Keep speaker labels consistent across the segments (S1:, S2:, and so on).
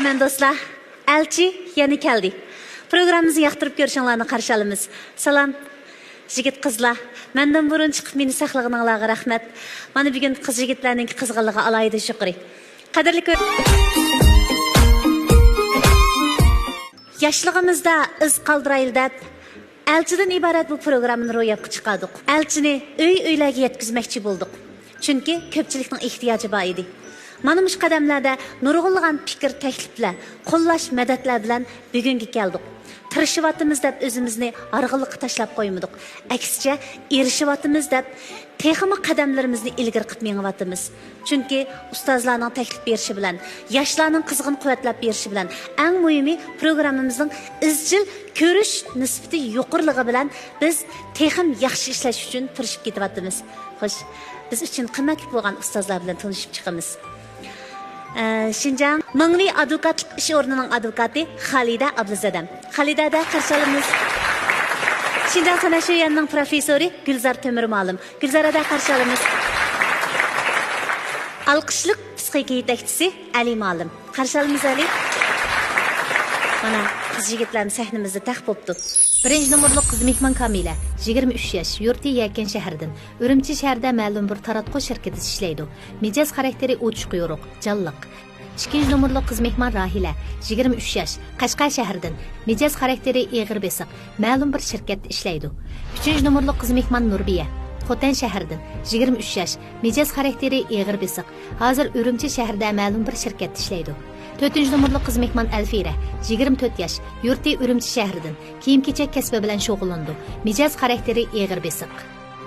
S1: Hemen dostlar, elçi yeni geldi. Programımızı yaktırıp görüşünlerini karşı alımız. Salam, jigit kızlar. Menden burun çıkıp meni saklığınızlarga rahmet. Bana bugün kız jigitlerinin kızgınlığı alaydı şükür. Kadirli yaşlığımızda iz kaldıraylı dep, elçiden ibaret bu programın ro'yobga chiqardik. Elchini uy-uylarga yetkazmoqchi bo'ldik. Chunki ko'pchilikning ehtiyoji bor edi. Mana mush qadamlarda nurg'unlagan fikr, takliflar, qo'llash, madadlar bilan bugunga keldik. Tirishiyotimiz deb o'zimizni arg'iliqqa tashlab qo'ymadik. Aksicha erishiyotimiz deb texmi qadamlarimizni ilgari qilib mengyapmiz. Chunki ustozlarning taklif berishi bilan, yoshlarning qizg'in quvvatlab berishi bilan, eng muhimi programmamizning izchil ko'rish nisbati yuqoriligi bilan biz texim yaxshi ishlash uchun tirishib ketyapmiz. Xo'sh, biz uchun qimmatli bo'lgan ustozlar bilan tanishib chiqamiz. Şinjan Mingli advokatlik ish o'rnining advokati Xalida Abduzadam. Xalidada qarshi olamiz. Şinjan san'at yo'lning professori Gulzar Temir ma'lum. Gulzarada qarshi olamiz. Alqishliq psixika yetakchisi Ali ma'lum. Qarshi olamiz Ali. Mana qiz yigitlarni sahnamizda taq bo'pti. Birinchi nomorli qiz mehmon Kamila, 23 yosh, yurti Yakan shahridan. Urumchi shahrida ma'lum bir taratqush shirkatida ishlaydi. Mijoz xarakteri ochiq yo'ruq, jalliq. Ikkinchi nomorli qiz mehmon Rahila, 23 yosh, Qashqar shahridan. Mijoz xarakteri eg'ir besiq, ma'lum bir shirkatda ishlaydi. Uchinchi nomorli qiz mehmon Nurbiya, Xotan shahridan, 23 yosh, mijoz xarakteri eg'ir besiq. Hozir Urumchi shahrida ma'lum bir shirkatda ishlaydi. 4 nomorli qiz mehmon Alfira, 24 yosh, yurti Urumchi shahridan. Kiyim-kechak kasbi bilan shug'ullandi. Mijoz xarakteri eg'ir besiq.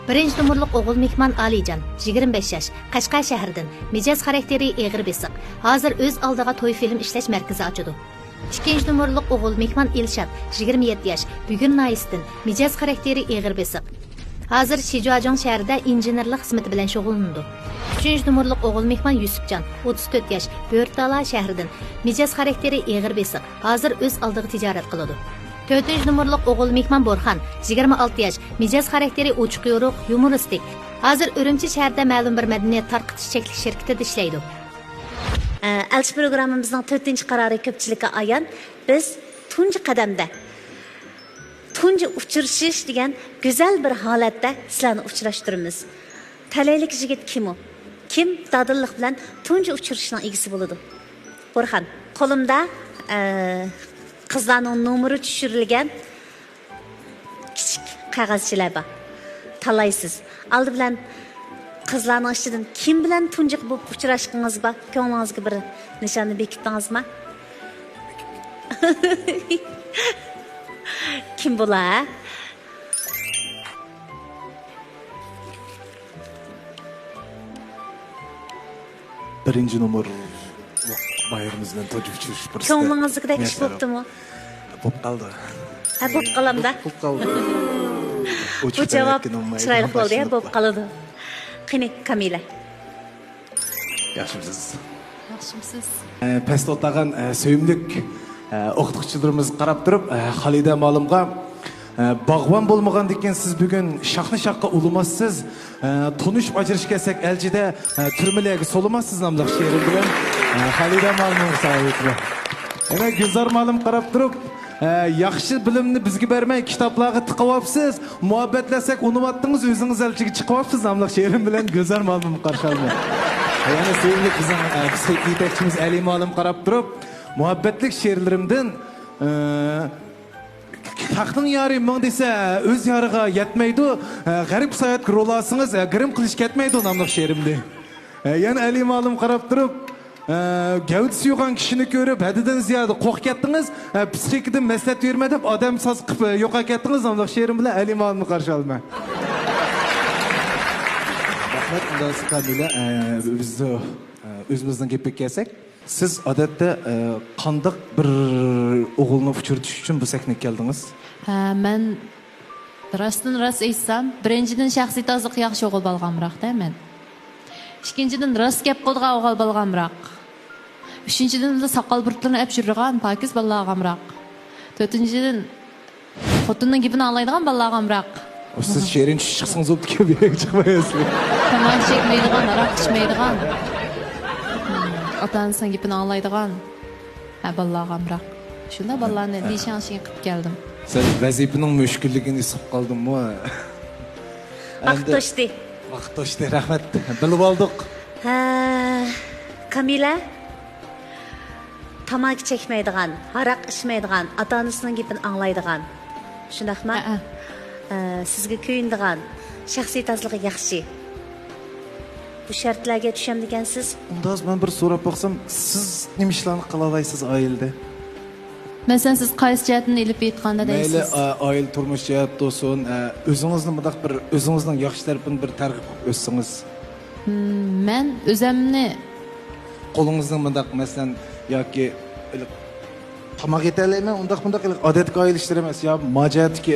S1: 1 nomorli o'g'il mehmon Alijon, 25 yosh, Qashqar shahridan. Mijoz xarakteri eg'ir besiq. Hozir o'z oldiga to'y film ishlash markazi ochadi. 2 nomorli o'g'il mehmon Elshad, 27 yosh, Bugun Naisdan. Mijoz xarakteri eg'ir besiq. Hozir Shijuajong shahrida injenerlik xizmati bilan shug'ullanadi. 3 nomorli o'g'il mehmon Yusufjon, 34 yosh, Bo'rtala shahridan. Mijoz xarakteri eg'ir besiq. Hozir o'z oldiga tijorat qiladi. 4 nomorli o'g'il mehmon Borxon, 26 yosh, mijoz xarakteri ochiq yo'ruq, yumoristik. Hozir Urumchi shahrida ma'lum bir madaniyat tarqitish cheklik shirkatida ishlaydi. Elchi programmamizning 4-qarori ko'pchilikka ayon. Biz tunji qadamda tunji uchrashish degan go'zal bir holatda sizlarni uchrashtiramiz. Talaylik yigit kim u? Kim dadillik bilan tunji uchrashishning egisi bo'ladi? Borxon, qo'limda qizlarning nomeri tushirilgan kichik qog'ozchalar bor. Talaysiz. Oldi bilan qizlarning ichidan kim bilan tunji bo'lib uchrashgangiz bor? Ko'nglingizga bir nishonni bekitdingizmi? Kim bo'lar?
S2: Birinci numar bayramımızdan tacı uçuruş burası.
S1: Ko'nglingizda ish bo'ptimi?
S2: Bo'p qoldi.
S1: Ha, bo'p qolamda.
S2: Bo'p qoldi.
S1: Bu javob chiroyli bo'ldi, ya, bo'p qoladi. Qani Kamila.
S2: Yaxshimisiz?
S3: Yaxshimisiz.
S2: Past o'tlagan söyümlük o'qituvchilarimiz qarab turib, Xalida ma'lumga Bağvan bo'lmagan ekan siz bugun shaqni shaqqa ulamassiz. Tonish ajrish kelsak elchida turmalarga solamassiz namliq she'ri bilan Xalida ma'lum savob. Yana Gulzar ma'lum qarab turib, yaxshi bilimni bizga bermay kitoblarga tiqyapsiz. Muhabbatlasak unuvatdingiz, o'zingiz elchiga chiqyapsiz namliq she'rim bilan Gulzar ma'lum qarshi oldi. Yana sevimli qizim yetakchimiz Ali ma'lum qarab turib, muhabbatlik she'rlarimdan Haqning yari ming desa o'z yariga yetmaydi. G'arib sayat rol olsangiz, g'irim qilish ketmaydi namliq she'rimda. Yana Ali ma'lum qarab turib, gavdisi yo'qan kishini ko'rib, hadidan ziyoda qo'rqib ketdingiz, psixikadan maslahat berma deb odam soz qilib yo'qolib ketdingiz namliq she'rim bilan Ali ma'lumni qarshi olma. Rahmat, undan Kamila, bizni o'zimizdan gapga kelsak, siz odatda qanday bir o'g'ilni uchirtish uchun bu sahnaga keldingiz?
S3: Men rostdan rost aytsam, birinchidan shaxsiy toziq yaxshi o'g'il bo'lganroq-da men. Ikkinchidan rost gap qilgan o'g'il bo'lganroq. Uchinchidan soqol burtlarni olib yurgan pokiz bo'lganroq. To'rtinchidan xotinning gapini anglaydigan bo'lganroq.
S2: Siz she'rin chiqsangiz o'tga berib chiqmaysiz.
S3: Tamam chekmaydigan, aroq ichmaydigan. Ota-onasining gapini anglaydigan. Ballargamroq. Shunda ballarni deyishingni qilib keldim.
S2: Sen vazifaning mushkulligini his qilib qoldingmi?
S1: Vaqt o'tdi.
S2: Vaqt o'tdi, rahmat. Bilib oldik.
S1: Kamila tamaki çekmeydigan, haraq içmeydigan, ata-onasining gapini anglaydigan. Shundaqmi? Sizga kuyindigan, shaxsiy tozaligi yaxshi. Bu shartlarga tushamdigansiz?
S2: Undan men bir so'rab baksam, siz nima ishlarni qila olaysiz oilada?
S3: Masalan, siz qaysi jihatini ilib aytganda
S2: Mayli
S3: deysiz?
S2: oil turmush jihat bo'lsin, o'zingizni bundoq bir o'zingizning yaxshi tarafini bir targ'ib qilib o'tsangiz.
S3: Men o'zimni
S2: Qo'lingizning bundoq masalan yoki tamoq yetalayman, bundoq odatga oil ishlar emas, yo majatki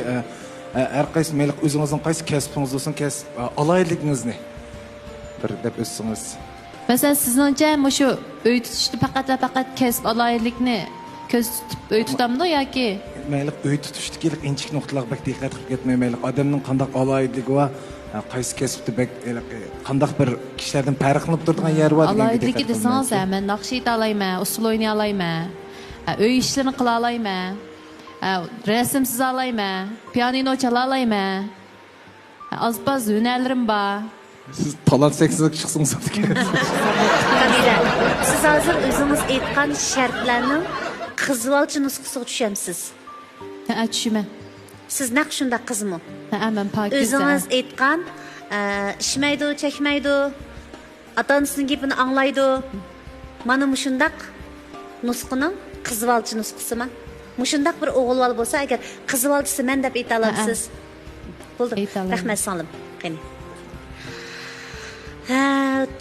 S2: har qaysi mayli o'zingizning qaysi kasbingiz bo'lsin, kasb alayligingizni bir deb o'tsangiz.
S3: Masalan, sizningcha shu uy tutishni faqat kasb alaylikni ko'z tutib uy tutamdi yoki
S2: Mayli uy tutishdagi inchik nuqtalarga bak diqqat qilib ketmay, mayli odamning qanday alayligi va qaysi kasbda bak qanday bir kishilardan farqlanib turadigan yer bor.
S3: alayligi desangiz, men naqsh eta olayman, usul o'ynay olayman, uy ishlarini qila olayman, rasm siza olayman, pianino chala olayman, ozpoz hunarlarim bor.
S2: Siz talant seksizlik chiqsangiz kerak.
S1: Kamila, siz hozir o'zingiz aytgan shartlarning qizvolchi nusxasiga tushamsiz.
S3: Tushuman.
S1: Siz naq shunda qizmi?
S3: Men pokiza.
S1: O'zingiz aytgan ishmaydi, chekmaydi, ota-onasining gapini anglaydi. Mana mushundaq nusxaning qizvolchi nusxasimi? Mushundaq bir o'g'ilval bo'lsa, agar qizvolchisi men deb ayta olasiz. Bo'ldi. Rahmat so'lim. Qani.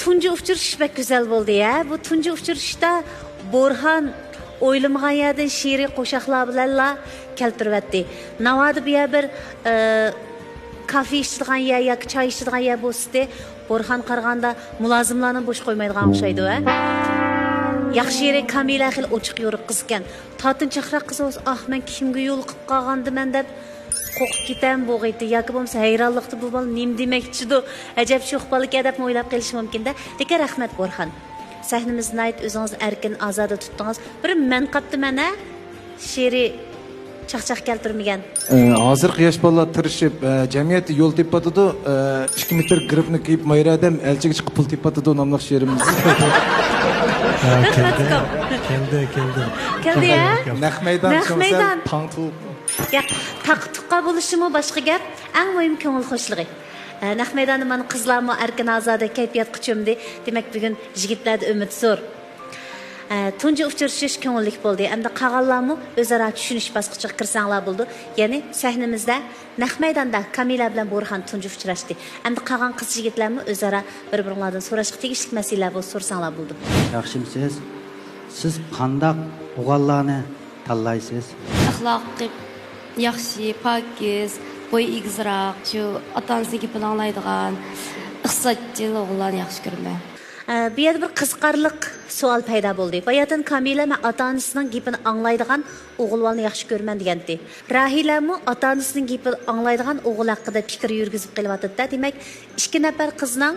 S1: Tunji uchrashish bek güzel bo'ldi ya. Bu tunji uchrashishda Borxon o'ylamagan yerdan she'riy qo'shiqlar bilanla keltiribdi. Navoda bu bir kafe ichadigan yer yoki choy ichadigan yer bo'lsa, Borxon qaraganda mulozimlarni bo'sh qo'ymaydigan o'xshaydi, ha? Yaxshi yeri Kamila xil ochiq yo'riq qiz ekan. Totinchaqroq qiz bo'lsa, men kimga yo'l qilib qolgandiman deb qo'rqib ketam bo'g'aydi yoki bo'lmasa hayronlikda bu bola nim demoqchidu, ajab shu xipalik deb o'ylab qelish mumkin-da. Lekin rahmat Borxon. Sahnimizni ayt, o'zingiz erkin ozoda tutdingiz. Bir men qapti mana she'riy chaqchaq keltirmagan.
S2: Hozir quyosh bolalar tirishib jamiyatda yo'l tepadidu, 2 metr gripni kiyib mayradam elchiga chiqib pul tepadidu nomli she'rimiz.
S1: Keldi ya?
S2: Naq maydon
S1: maydon.
S2: Tangtu.
S1: Ya taqtuqqa bo'lishimi boshqa gap, eng muhim ko'ngil xo'shligi. Naq maydonda mana qizlarmi erkin ozoda kayfiyat qichimdi. Demak bugun yigitlarda umid zo'r. Tunji uchrashish ko'ngillik bo'ldi. Endi qolganlarmi o'zaro tushunish bosqichiga kirsanglar bo'ldi. Ya'ni sahnimizda naq maydonda Kamila bilan Borxon tunji uchrashdi. Endi qolgan qiz yigitlarmi o'zaro bir-birlaridan so'rashga tegishli masalalar bo'lsa so'rsanglar bo'ldi.
S4: Yaxshimisiz? Siz qanday o'g'illarni tanlaysiz?
S5: Axloqi yaxshi, pokiz, bo'y egizroq, shu ota-onasining gapini anglaydigan, iqtisodchil o'g'illarni yaxshi ko'raman.
S1: Bu yerda bir qiziqarliq savol paydo bo'ldi. Bayatan Kamila men ota-onasining gapini anglaydigan o'g'illarni yaxshi ko'raman degandi. Rahilami ota-onasining gapini anglaydigan o'g'il haqida fikr yurgizib qelyapti-da. Demak, 2 nafar qizning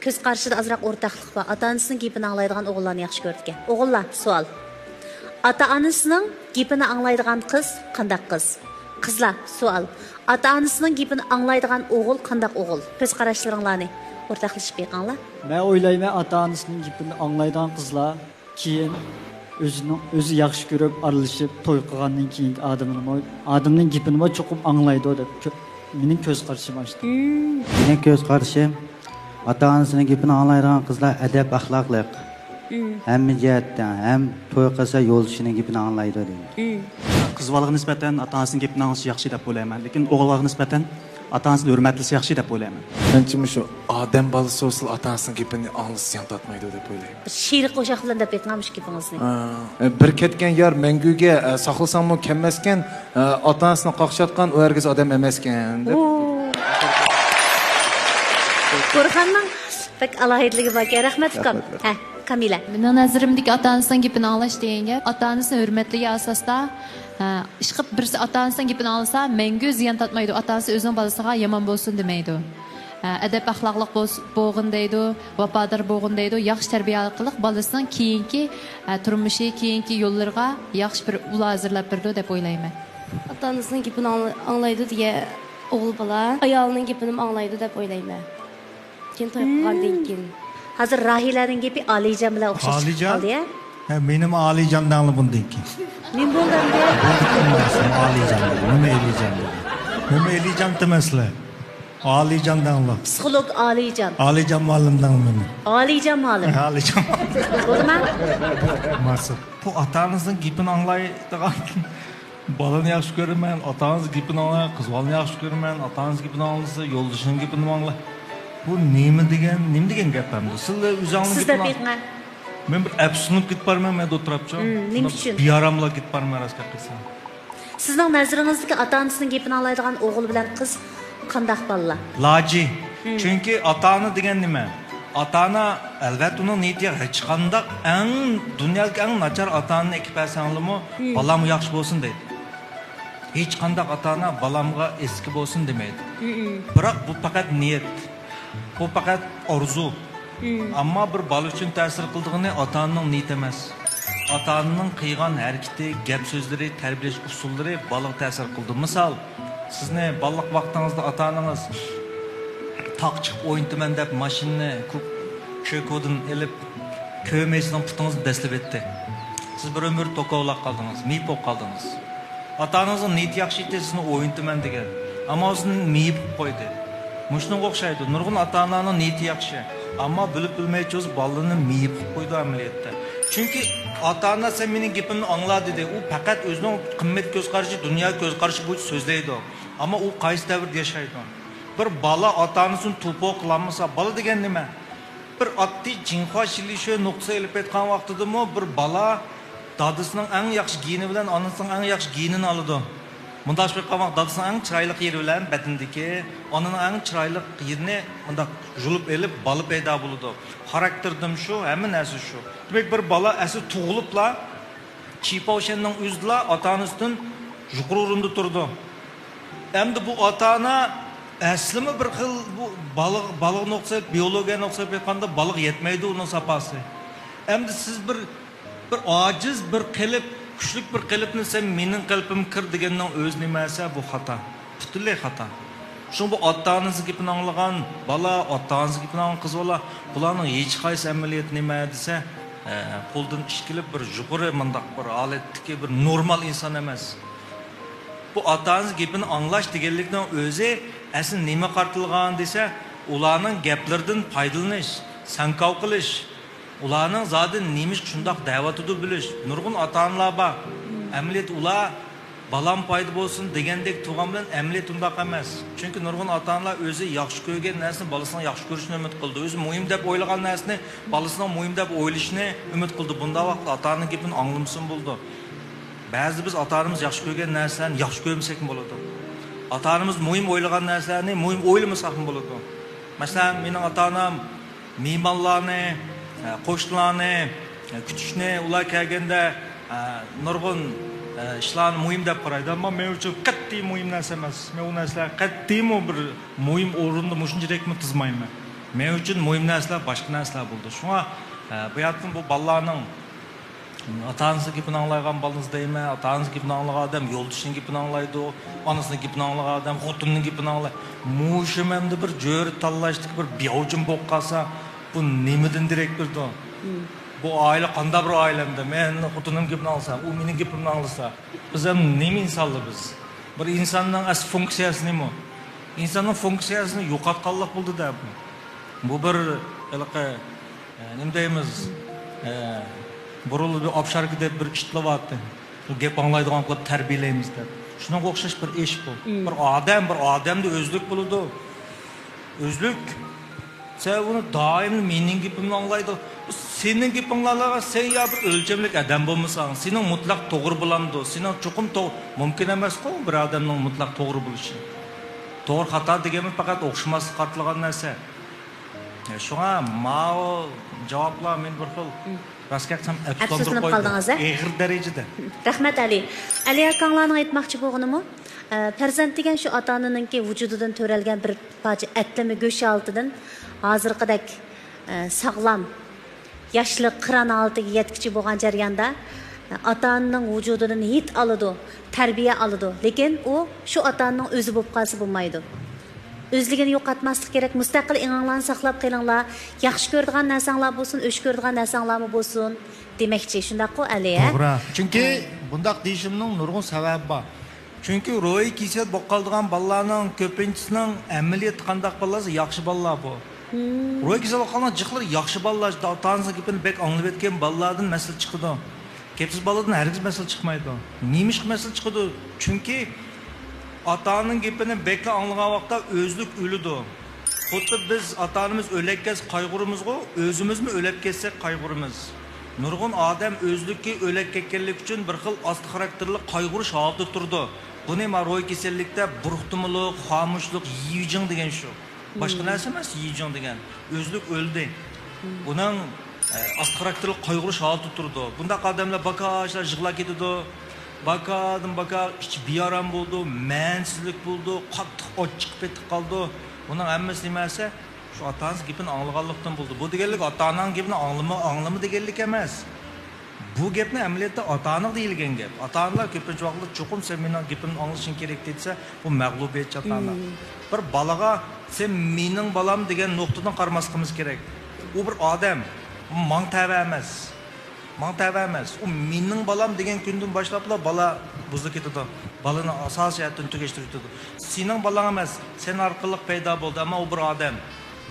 S1: ko'z qarshida ozroq o'rtaqlik bor. Ota-onasining gapini anglaydigan o'g'illarni yaxshi ko'rdi. O'g'illar, savol. Ota-onasining gapini anglaydigan qiz qanday qiz? Qizlar, savol. Ota-onasining gapini anglaydigan o'g'il qanday o'g'il? Ko'z qarashlaringlarni o'rtaqlashib beqinglar.
S6: Men o'ylayman, ota-onasining gapini anglaydigan qizlar keyin o'zi yaxshi ko'rib, aralashib, to'y qilgandan keyin odamning gapini cho'qib anglaydi deb mening ko'z qarashim ochdi.
S4: Mening ko'z qarashim, ota-onasining gapini anglaydigan qizlar adab axloqli. Hamma jihatdan, ham to'y qilsa yo'lshining gapini anglaydi deydi.
S7: Qizlarga nisbatan ota-onasining gapini anglashi yaxshi deb o'ylayman, lekin o'g'illarga nisbatan ota-onasini hurmatlisi yaxshi deb o'ylayman.
S2: Menchimi shu odam bolasi bo'lsa ota-onasining gapini anglashni ham tatmaydi deb o'ylayman.
S1: She'riy qo'shiq bilan deb aytganmish gapingizni.
S2: Bir ketgan yor manguga saqlasanmi kelmaskan, ota-onasini qoqshatgan u hergiz odam emaskan deb.
S1: Borxonning pek alohidligi bor. Rahmat ukam. Kamila.
S3: Mening nazarimdagi ota-onasining gapini anglash degan gap, ota-onasini hurmatligi asosida ishqib birisi ota-onasining gapini anglasa, mangu ziyon tatmaydi. Ota-onasi o'zining bolasiga yomon bo'lsin demaydi. adab axloqliq bo'lg'in deydi, vafodor bo'lg'in deydi, yaxshi tarbiya qilib bolasining keyingi turmushi, keyingi yo'llariga yaxshi bir ul hozirlab berdi deb o'ylayman.
S5: Ota onasining gapini anglaydi degan o'g'il bola ayolining gapini anglaydi deb o'ylayman. Keyin to'y qilgandan keyin.
S1: Hozir Rahilaning gapi Alijon bilan o'xshash chiqib
S8: Alijon?
S1: qoldi-ya.
S8: Benim Alican'dan bundan ki.
S1: Men bo'ldim de.
S8: Alican dedi. Nima Alican dedi. Nima Alican demesler. Alican'dan la.
S1: Psixolog Alijon.
S8: Alican muallimdan mı?
S1: Alijon muallim.
S8: Alican.
S1: Bo'ldimi?
S8: Masa. Bu atanızın gipini anlaydıgan. Balını yaxşı görürmen, atanız gipini anlay, kız balını yaxşı görürmen, atanız gipini anlaysa, yolduşun gipini anlay. Bu nemi degen gap hamdi. Sizle üzerine
S1: Siz de bilmem.
S8: Men bir əpsunub git barman, mən də oturapçam.
S1: Nima uchun?
S8: Bir yaramla git barman rasqa qilsam.
S1: Sizning nazaringizdagi ota-onasining gapini anglaydigan o'g'il bilan qiz qandaq bolalar?
S8: Laci. Çünkü ata-ana degan nima? Ata-ana albatta uning niyati hech qandaq dunyodagi eng nachar ata-onani ekib bersangiz-mu, balam yaxshi bo'lsin deydi. Hech qandaq ata-ana balamga eski bo'lsin demaydi. Biroq bu faqat niyat. Bu faqat orzu. Amma bir bola uchun ta'sir qildig'ini ota-onaning niyati emas. Ota-onaning qilgan harakati, gap so'zlari, tarbiyalash usullari bolaga ta'sir qildi. Misol, sizni balliq vaqtingizda ota-onangiz taq chiqib o'yintiman deb mashinani ko'kodan elib ko'maysining putingizni daslab etdi. Siz bir umr to'qovlab qoldingiz, miyib bo'lib qoldingiz. Ota-onangizning niyati yaxshi edi, sizni o'yintiman degan. Ammo sizni miyib qo'ydi. Mushunga o'xshaydi. Nurg'un ota-onaning niyati yaxshi. Ammo bilib bilmay cho'z balani miyib qo'ydi amaliyotda. Chunki ota-ona sen mening gapimni angla dedi. U faqat o'zining qimmat ko'z qarashi, dunyo ko'z qarashi bo'yicha so'zlaydi. Ammo u qaysi davrda yashaydi? Bir bola ota-onasini to'po qilmasa, bola degan nima? Bir oddiy jinxo shilisho nuqta ilib aytgan vaqtidami bir bola dadasining eng yaxshi geni bilan onasining eng yaxshi genini oladi. Mundaq qilgan dadasining eng chiroyli yeri bilan batindagi onaning eng chiroyli yerini mundaq julib elib bola paydo bo'ladi. Xarakterdim shu, hamma narsa shu. Demak bir bola asli tug'ilibla chipovshanning o'zida ota-onasidan yuqori o'rinda turdi. Endi bu ota-ona aslimi bir xil bu baliq nuqsa, biologiya nuqsa aytganda baliq yetmaydi uning sapasi. Endi siz bir ojiz bir qilib kuchli bir qilibni sen mening qalbim kir deganning o'z nimasi bu xato. Butunlay xato. Shu bu ota-onasi gapini anglagan bola, ota-onasi gapini anglagan qiz bola, bularning hech qaysi amaliyot nima desa, qo'ldan ish kelib bir yuqori mundaq bir holatdagi bir normal inson emas. Bu ota-onasi gapini anglash deganlikning o'zi asli nima qartilgan desa, ularning gaplaridan foydalanish, sankov qilish, ularning zodi nemish shundoq da'vatida bilish. Nurg'un ota-onalar bor. Amaliyot ular balam foyda bo'lsin degandek tug'an bilan amaliyot undoq emas. Chunki nurg'un ota-onalar o'zi yaxshi ko'rgan narsani bolasining yaxshi ko'rishini umid qildi. O'zi muhim deb o'ylagan narsani bolasining muhim deb o'ylashini umid qildi. Bunda vaqt ota-onaning gapini anglamsin bo'ldi. Ba'zi biz ota-onamiz yaxshi ko'rgan narsalarni yaxshi ko'rmasak ham bo'ladi. Ota-onamiz muhim o'ylagan narsalarni muhim o'ylamasak ham bo'ladi. Masalan, mening ota-onam mehmonlarni, qo'shnilarni kutishni, ular kelganda nurg'un ishlarni muhim deb qaraydi. Ammo men uchun qat'iy muhim narsa emas. Men u narsalar qat'iy bir muhim o'rinda mushunchakmi tizmayman. Men uchun muhim narsalar boshqa narsalar bo'ldi. Shunga bu yerdan bu bolalarning ota-onasi gapini anglaydigan bolangiz deyman, ota-onasi gapini anglagan odam yo'ldoshining gapini anglaydi, onasining gapini anglagan odam xotinining gapini anglaydi. Mushimamda bir jo'r tanlashdik bir biyovjim bo'lib qolsa, bu nimadan derak berdi? Bu oila qanday bir oilamda men xotinim gapini alsam, u mening gapimni anglasa, biz ham nima insonlar biz? Bir insonning asl funksiyasi nima? Insonning funksiyasini yo'qotganlik bo'ldi-da. Bu bir nima deymiz? Burulib obsharga deb bir ishlayapti. Bu gap anglaydigan qilib tarbiyalaymiz deb. Shunga o'xshash bir ish bu. Bir odamda o'zlik bo'ladi. O'zlik sen uni doim mening gapimni anglaydi. Sening gapinglarga sen ya bir o'lchamlik odam bo'lmasang, sening mutlaq to'g'ri bo'lamdi. Sening cho'qim mumkin emas-ku bir odamning mutlaq to'g'ri bo'lishi. To'g'ri xato degan faqat o'xshamaslik qartilgan narsa. Şuna mao cevaplar men bir xil rastga aytsam
S1: Afsuslanib qoldingiz, a?
S8: Eg'ir darajada.
S1: Rahmat Ali. Ali akanglarning aytmoqchi bo'lganimi? Farzand degan shu ota-onaninki vujudidan to'ralgan bir parcha atlami go'sh oltidan hozirgidek sog'lom yoshlik qiron oltiga yetkichi bo'lgan jarayonda ota-onaning vujudidan hid oladi, tarbiya oladi. Lekin u shu ota-onaning o'zi bo'lib qolsa bo'lmaydi. Özligini yo'qotmaslik kerak. Mustaqil inganglarni saqlab qilinglar. Yaxshi ko'radigan narsanglar bo'lsin, o'sh ko'radigan narsanglarmi bo'lsin demoqchi. Shundaq-ku Ali, a?
S8: To'g'ri.
S9: Chunki bundaq deyishimning nurg'un sababi bor.
S8: Chunki ro'y kesat bo'lib qoladigan bolalarning ko'pinchisining amaliyat qandaq bo'lsa yaxshi bolalar bu. Ro'y kesat bo'lib qolgan jiqlar yaxshi bolalar, ota-onasining gapini bek anglab etgan bolalardan masal chiqadi. Kepsiz bolalardan hargiz masal chiqmaydi. Nimish masal chiqadi? Chunki ota-onaning gapini bekla anglagan vaqtda o'zlik o'lidi. Xuddi biz ota-onamiz o'lakkas qayg'urimiz-ku, o'zimizmi o'lib ketsak qayg'urimiz. Nurg'un odam o'zlikka o'lak ketganlik uchun bir xil asti xarakterli qayg'urish holatida turdi. Buni ro'y kasallikda buruqtimilik, xomushlik, yiyijing degan shu. Boshqa narsa emas, yiyijing degan. O'zlik o'ldi. Buning asti xarakterli qayg'urish holatida turdi. Bunda odamlar bakashlar yig'lab ketdi. Bakadan baka iç biyaram buldu, mensizlik buldu, qattiq ochiq petib qoldi. Buning hammasi nimasi? Shu ota-onasi gapini anglaganlikdan buldu. Bu deganlik ota-onaning gapini anglama deganlik emas. Bu gapni amaliyotda ota-ona deyilgan gap. Ota-onalar ko'pincha vaqtda cho'qim sen mening gapimni anglashing kerak desa, bu mag'lubiyatchi ota-ona. Bir balaga sen mening balam degan nuqtadan qaramasligimiz kerak. U bir odam, mang tava emas. Mang tava emas. U mening balam degan kundan boshlabla bala buzilib ketadi. Balani asosiy hayotdan tugashtirib. Sening balang emas, sen orqali paydo bo'ldi, ammo u bir odam,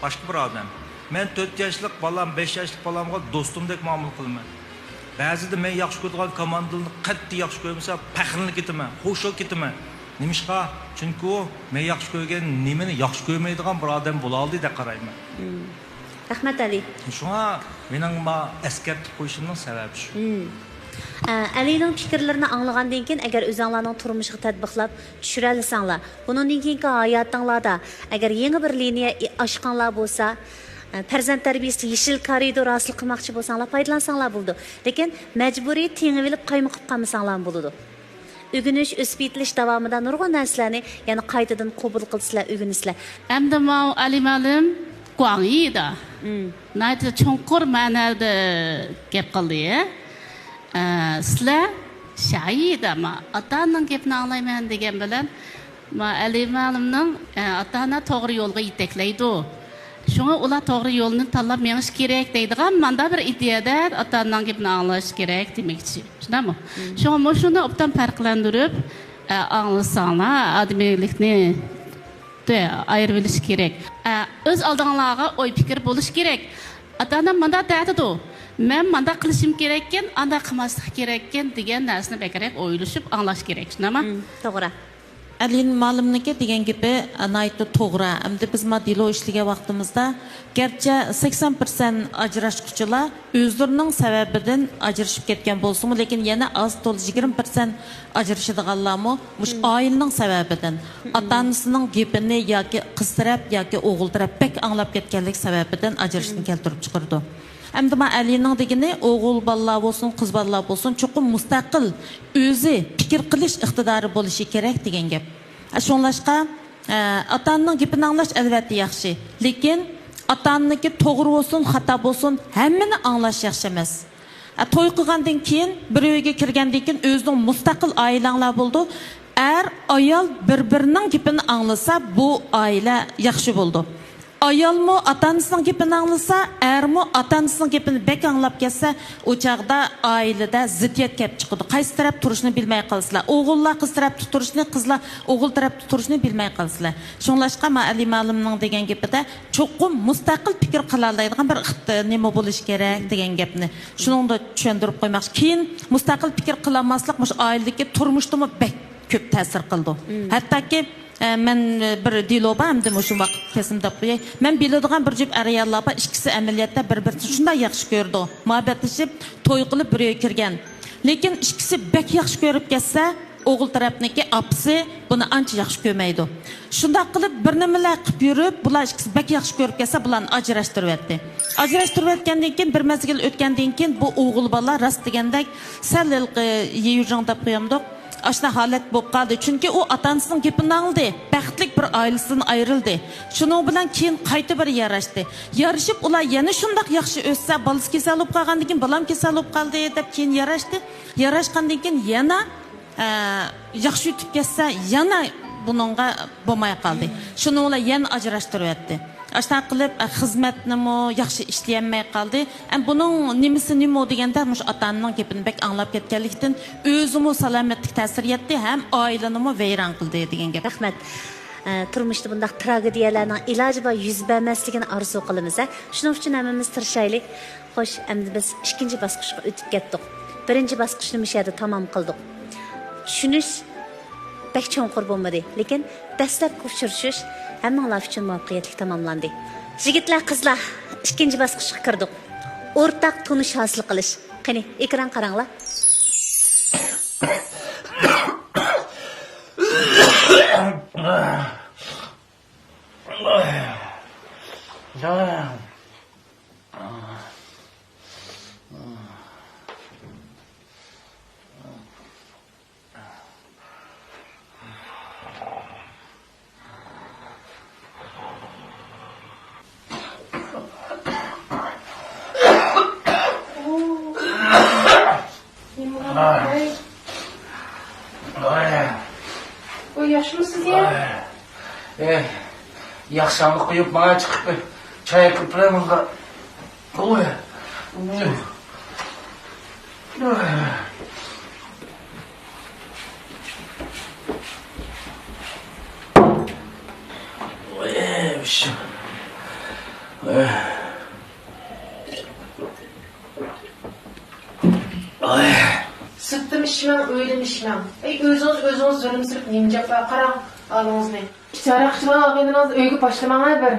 S8: boshqa bir odam. Men 4 yoshlik balam, 5 yoshlik balamga do'stimdek muomala qilaman. Ba'zida men yaxshi ko'radigan komandani qattiq yaxshi ko'rmasa, faxrlanib ketaman, xo'shib ketaman. Nimishqa? Chunki u men yaxshi ko'rgan nimani yaxshi ko'rmaydigan bir odam bo'la oldi deb qarayman.
S1: Rahmat Ali.
S8: Shuna mening eskartib qo'yishimning sababi shu.
S1: Alining fikrlarini anglagandan keyin agar o'zinglarning turmushiga tatbiqlab tushira olsanglar, bundan keyingi hayotinglarda agar yangi bir liniya oshganlar bo'lsa, farzand tarbiyasi yeshil koridor hosil qilmoqchi bo'lsanglar, foydalansanglar bo'ldi. Lekin majburiy tengib olib qaymoqib qolmasanglar bo'ladi. O'g'inish, o'sib yetilish davomida nurg'un narsalarni yana qaytadan qabul qilsizlar, o'g'inisizlar.
S3: Endi men alimalim Guangyi-da. Nayta cho'nqur ma'noda gap qildi. Sizlar shayidama ota-onaning gapini anglayman degan bilan alimalimning ota-ona to'g'ri yo'lga yetaklaydi. Shunga ular to'g'ri yo'lni tanlab menish kerak deydigan manda bir ideyada ota-onaning gapini anglash kerak demoqchi. Shundami? Shunga shuni obdan farqlantirib anglasanglar odamiylikni ayırıb bilish kerak. Öz aldığınlarga oy fikir buluş kerak. Ata-ona manda deydi. Men manda qilishim kerakkan, anda qilmaslik kerakkan degan narsani bekarab o'ylashib anglash kerak, shunami?
S1: To'g'ri.
S10: Alin ma'lumniki degan gapi anaytdi to'g'ri. Endi biz modelo ishlagan vaqtimizda garchi 80% ajrashuvchilar o'zlarining sababidan ajrashib ketgan bo'lsa-mu, lekin yana az to'l 20% ajrashadiganlarmi mush oilaning sababidan, ota-onasining gapini yoki qiz taraf yoki o'g'il taraf bek anglab ketganlik sababidan ajrashishni keltirib chiqardi. Endi men Alining degani o'g'il bolalar bo'lsin, qiz bolalar bo'lsin, cho'qim mustaqil o'zi fikr qilish iqtidori bo'lishi kerak degan gap. Shunlashqa ota-onaning gapini anglash albatta yaxshi, lekin ota-onaniki to'g'ri bo'lsin, xato bo'lsin, hammani anglash yaxshi emas. To'y qilgandan keyin, bir uyga kirgandan keyin o'zining mustaqil oilanglar bo'ldi. Ayol bir-birining gapini anglasa, bu oila yaxshi bo'ldi. Ayolmu ota-onasining gapini anglasa, ermu ota-onasining gapini bek anglab ketsa, o chaqda oilada ziddiyat kelib chiqadi. Qaysi taraf turishni bilmay qolsizlar. O'g'illar qiz taraf turishni, qizlar o'g'il taraf turishni bilmay qolsizlar. Shunlashqa ma'ali ma'lumning degan gapida cho'qim mustaqil fikr qila oladigan bir nima bo'lish kerak degan gapni. Shuningda tushuntirib qo'ymoqchi. Keyin mustaqil fikr qila olmaslik mush oiladagi turmushdimi bek ko'p ta'sir qildi. Hattoki men bir diloba hamda shu vaqt kesimda qo'yay. Men biladigan bir jup ayollar bor, ikkisi amaliyotda bir-birini shunday yaxshi ko'rdi. Muhabbatlashib, to'y qilib bir uyga kirgan. Lekin ikkisi bek yaxshi ko'rib ketsa, o'g'il tarafniki apsi buni ancha yaxshi ko'rmaydi. Shunday qilib bir nimalar qilib yurib, bular ikkisi bak yaxshi ko'rib kelsa, bularni ajrashtiryapti. Ajrashtirayotgandan keyin bir mazgil o'tgandan keyin bu o'g'il bola rost degandek salil yeyujang deb qo'yamdiq. Aşna holat bo'lib qoldi. Chunki u ota-onasining gapini angladi. Baxtli bir oilasidan ayrildi. Shuning bilan keyin qayta bir yarashdi. Yarashib ular yana shundoq yaxshi o'ssa, bolasi kasal bo'lib qolgandan keyin balam kasal bo'lib qoldi deb keyin yarashdi. Yarashgandan keyin yana yaxshi yutib ketsa, yana buningga bo'lmay qoldi. Shuni ular yana ajrashtiryapti. Aşna qilib xizmatnimi yaxshi ishlayolmay qoldi. Buning nimasi nima deganda, mush ota-onaning gapini bek anglab ketganlikdan o'zimi salomatlik ta'sir etdi, ham oilanimi vayron qildi degan gap.
S1: Rahmat. Turmuşda bundaq tragediyalarning iloji bor yuz bermasligini orzu qilamiz. Shuning uchun hammamiz tirishaylik. Xo'sh, endi biz ikkinchi bosqichga o'tib ketdik. Birinchi bosqichni bu yerda tamom qildik. Tushunish bek cho'nqur bo'lmadi, lekin dastlabki uchrashish hammanglar uchun muvaffaqiyatli tamomlandi. Yigitlar, qizlar, ikkinchi bosqichga kirdik. O'rtaq tunish hosil qilish. Qani, ekran qaranglar.
S11: Yaşlısınız ya? Yaxşamlık koyup bana çıkıp çay kıpırayım onda. Oy. Sıktım işmem, öylem işmem. Özünüz zulüm sürüp nemcep var. Qarang, alınız ne? Çarakçılan ağaydınız öygü başlamana bir.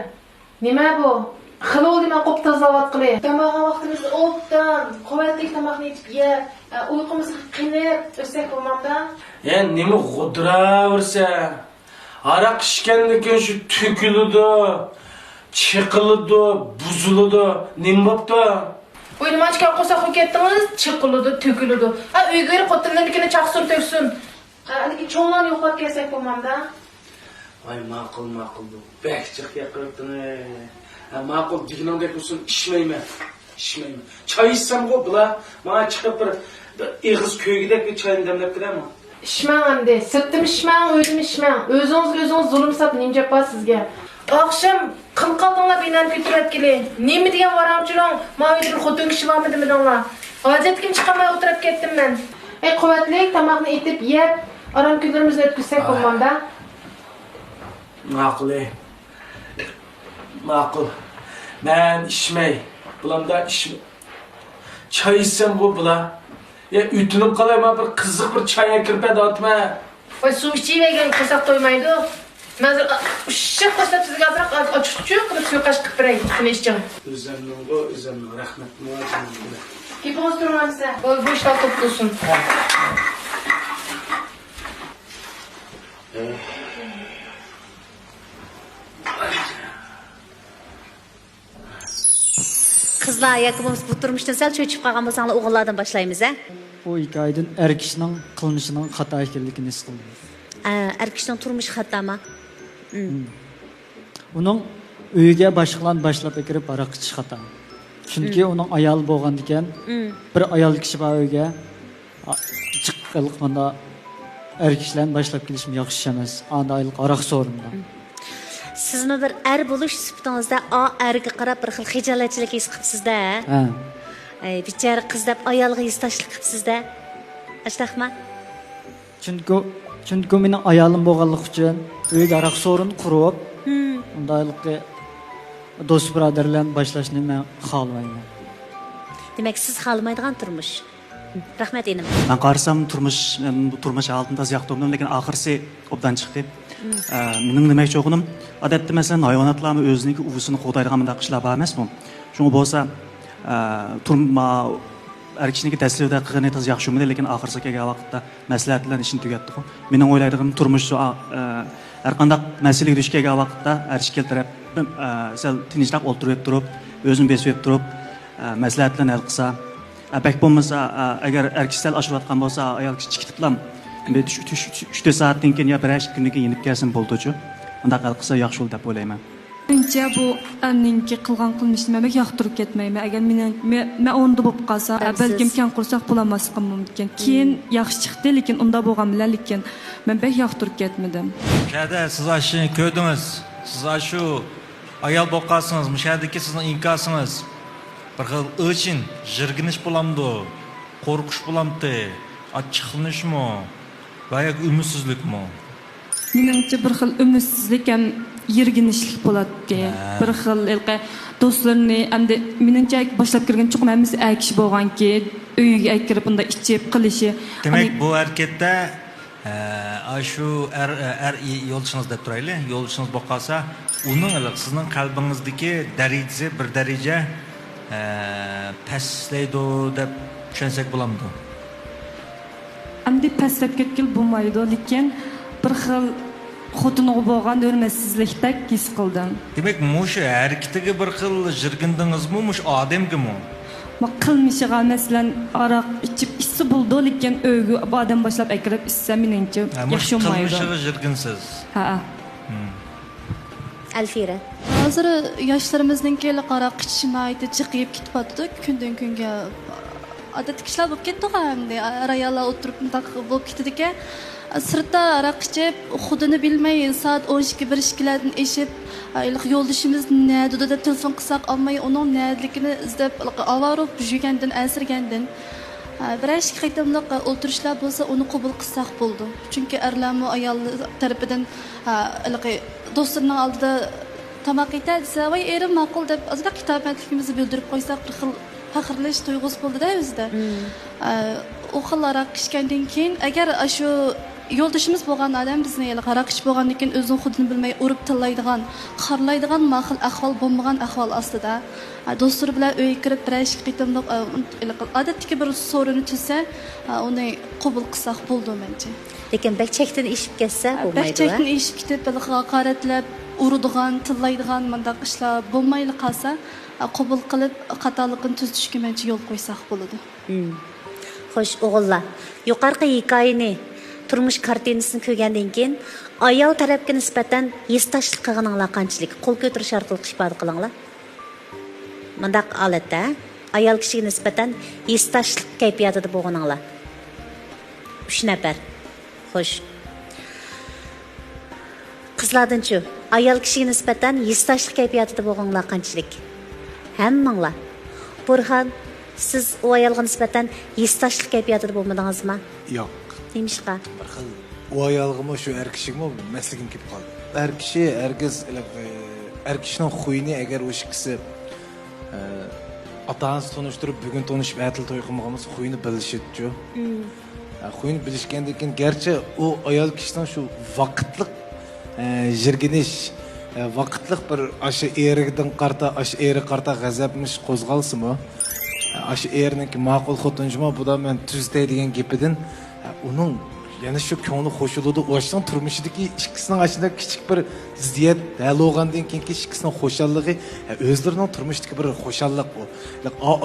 S11: Nime bu? Xil oldu men qop tazalavat qilay. Tamağa vaqtimizni obdan, quvvatli tamoqni yetib ye, uyqumuzni qinib o'sak bo'lmamda.
S12: Nima g'udiraversa, araq ichgandan keyin shu to'kiladi, chiqiladi, buziladi. Nima bo'pti?
S11: O'yinman chiqib qo'sa qo'yib ketdingiz, chiqiladi, to'kiladi. Uyga qo'tinlarnikini chaqsin to'ksin. Haligi cho'nglarni yo'qlab kelsak bo'lmamda.
S12: Voy, ma'qul bu. Bek chiq yaqiribdini. Ma'qul dignamga bo'lsin, ishmayman. Choy ichsam-ku bular, mana chiqib bir ig'iz ko'ygidek bir choyni damlab kiraman.
S11: Ishmang endi, sirtim ishmang, o'ydim ishmang. O'zingiz zulm sab nimjab bor sizga. Oqshom qilqotinglar bilan ko'tarib kelay. Nima degan varamchilang, ma'yudin xotin kishi bormidi midinglar. Hojatkim chiqamay o'tirib ketdim men. Quvvatli tamoqni etib yeb, aram kunlarimizni o'tkazsak bo'lmamda.
S12: Ma'qul. Men ishmay, bulamda ishmi. Choy ichsam bu bular. Uytinib qolayman, bir qiziq bir choyga kirpad otma.
S11: Voy, suv ichib qo'saq to'ymaydi. Men shaq tashlab sizga azroq ochiqchi qilib suv qilib beray, shuni iching.
S12: O'zimning rahmat muojizim.
S11: Kepimiz turmamsa, bu ishlar to'p bo'lsin.
S1: Qizlar, yakımız bu turmuşdan sal cho'chib qolgan bo'lsanglar, o'g'illardan boshlaymiz, ha?
S6: Bu hikoyadan er kishining qilmishining xato ekanligini his qildim.
S1: Er kishining turmushi xatoma.
S6: Uning uyiga boshqalar boshlab kirib aroq ichish xato. Chunki uning ayoli bo'lgan ekan, bir ayol kishi bor uyga chiqqanlik mana er kishilarni boshlab kelishim yaxshi emas. Anda aroq so'rinda.
S1: Sizni bir er bo'lish sifatingizda erga qarab bir xil xijolatchilik his qilibsiz-da. Bichara qiz deb ayolga yuztashlik qilibsiz-da. Ashtaqma?
S6: Chunki mening ayolim bo'lganligi uchun uyga aroq so'rin qurib, undaylikda do'st birodarlarni boshlashni men xohlamayman.
S1: Demak, siz xohlamaydigan turmush. Rahmat enim.
S7: Ben qarasam turmush altında ziyoqtumdim, lekin oxirisi obdan chiqdi. Mening demoqchi o'qinim, odatda masalan hayvonotlarni o'ziniki uvusini qo'daydigan bunday qishlar bor emasmi? Shunga bo'lsa, er kishiniki tashlivda qilgan etiz yaxshi bo'lmadi, lekin oxirgi kelgan vaqtda maslahat bilan ishni tugatdik. Mening o'ylaydigim turmush har qanday masalaga duch kelgan vaqtda arsh keltirib, sal tinchroq o'tirib turib, o'zini besib turib, maslahat bilan hal qilsa, bak bo'lmasa agar er kishi sal oshirayotgan bo'lsa, ayol kishi chiqitlam. 3 soatdan keyin yo 1 kundan keyin yenib kelsin bo'ldi-chu. Unda hal qilsa yaxshi bo'lar deb o'ylayman.
S13: Menimcha bu anninki qilgan qilmishni men yoqtirib ketmayman. Agar men onda bo'lib qolsa, balkim kan qursak bo'lamasligim mumkin. Keyin yaxshi chiqdi, lekin unda bo'lgan bilan lekin men bek yoqtirib ketmadim.
S8: Shada siz ashini ko'rdingiz. Siz shu ayol bo'lqasingiz, mushadiki sizning inkosing'iz bir xil o'chin, jirginish bo'lamdi, qo'rqish bo'lamdi, achchiqlanishmi, va yoki umidsizlikmi?
S13: Menimcha bir xil umidsizlik ham yirginishlik bo'ladi. Bir xil do'stlarni endi menimcha boshlab kirgan chuqur hammasi akish bo'lganki, uyiga kirib unda ichib qilishi.
S8: Demak, bu harakatda shu yo'lchingiz deb turaylik, yo'lchingiz bo'lsa, uning sizning qalbingizdagi darajasi bir daraja pastlaydi deb tushunsak bo'lamdi.
S13: Endi pastlab ketgan bo'lmaydi, lekin bir xil xotiniga bo'lgan hurmatsizlikdek his qildim.
S8: Demak, mush harakatiga bir xil jirgindingizmi, mush odamgimi?
S13: Qilmishiga masalan aroq ichib issi bo'ldi, lekin uyga odam boshlab akirib issa meningcha yaxshi bo'lmaydi.
S8: Qilmishiga jirginsiz.
S13: Ha.
S1: Alfira.
S14: Hozir yoshlarimizninki aroq ichishmaydi, chiqib ketibdi kundan kunga. Odatda kishilar bo'lib ketdi-ku hamda ayollar o'tirib bo'lib ketdi-ekan. Sirtda aroq ichib, xudini bilmay, soat 12-1-2lardan eshib, yo'ldoshimiz nada deb telefon qilsak olmay, uning nadaligini izlab, avorib yurgandan, asirgandan bir qaytamliq o'tirishlar bo'lsa, uni qabul qilsak bo'ldi. Chunki erlarmi ayol tarafidan do'stlarining oldida tomoq yetadi, voy erim ma'qul deb ozda kitobatligimizni bildirib qo'ysak, bir xil faxrlash tuyg'usi bo'ldi-da o'zida. O xil aroq ichgandan keyin agar shu yo'ldoshimiz bo'lgan odam bizni aroq ichib bo'lgandan keyin o'zini xudini bilmay urib tillaydigan, qarlaydigan ma'qul ahvol bo'lmagan ahvol ostida do'stlari bilan uyga kirib bir qaytamliq odatdagi bir so'rini tuzsa, uni qabul qilsak bo'ldi mencha.
S1: Lekin bek chekdan eshib ketsa bo'lmaydi.
S14: Bek chekdan eshib ketib, haqoratlab, uradigan, tillaydigan mundaq ishlar bo'lmayli qolsa, qabul qilib xatoligini tuzishga mencha yo'l qo'ysak bo'ladi.
S1: Xo'sh, o'g'illar, yuqorqi hikoyani turmush kartinasini ko'rgandan keyin ayol tarafga nisbatan yestashlik qilganinglar qanchalik? Qo'l ko'tarish orqali ifoda qilinglar. Mundaq holatda ayol kishiga nisbatan yestashlik kayfiyatida bo'lganinglar. 3 nafar. Xo'sh. Qizlardan-chi, ayol kishiga nisbatan yestashlik kayfiyatida bo'lganinglar qanchalik? Hammanglar. Burxon, siz o ayolga nisbatan yestashlik kayfiyatida bo'lmadingizmi?
S2: Yo'q.
S1: Nemishqa?
S2: Bir xil o ayolgami shu er kishigami masligim kelib qoldi. Er kishi ergiz er kishining xuyini agar o'sha kishisi ota-onasi tanishtirib, bugun tanishib atil to'y qilmaganmiz, xuyini bilishdi-ku. Xuyini bilishgandan keyin garchi u ayol kishining shu vaqtliq jirginish, vaqtliq bir aşı eridan qarta, aşı eri qarta g'azabmish qo'zg'alsimi? Aşı eriniki ma'qul xotinjima bu da men tuzday degan gapidan uning yana shu ko'ngli xo'shiludi, o'shaning turmushidagi ikkisining orasida kichik bir ziddiyat hal bo'lgandan keyin ikkisining xo'shalligi o'zlarining turmushdagi bir xo'shallik bu.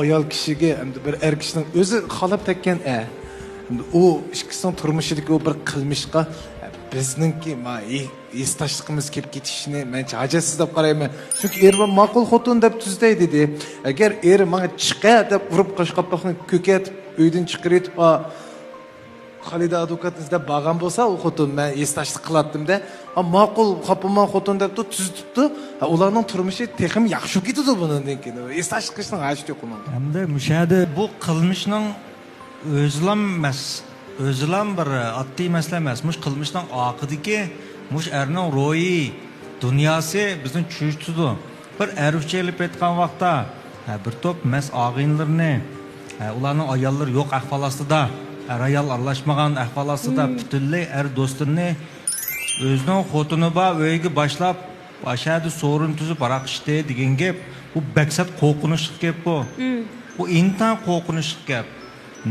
S2: Ayol kishiga hamda bir er kishining o'zi xolab tekkan u ikkisining turmushidagi bir qilmishqa bizningki yestashligimiz kelib ketishini men ajatsiz deb qarayman. Chunki er ma'qul xotin deb tuzday dedi. Agar er menga chiqa deb urib qo'shqopoqni ko'katib uydan chiqarib Xalida advokat izlab borgan bo'lsa, u xotin men yestashlik qilatdim-da, ma'qul qopman xotin deb tuzibdi. Ularning turmushi texim yaxshi ketdi bundan keyin. Yestashlik qilishning hojati yo'q uning.
S8: Hamda mushada bu qilmishning o'zilam emas. O'zilam bir oddiy masala emas. Mush qilmishning oqidiki, mush erning ro'yi, dunyosi bizni tushuntirdi. Bir arifchalik aytgan vaqtda bir to'p mas og'inlarni, ularning ayollari yo'q ahvol ostida, ayol aralashmagan ahvol ostida butunlay do'stini o'zining xotini bor uyga boshlab, ashadi so'rin tuzib aroq ichdi degan gap, bu baksat qo'rqinchli gap bu. Bu intan qo'rqinchli gap.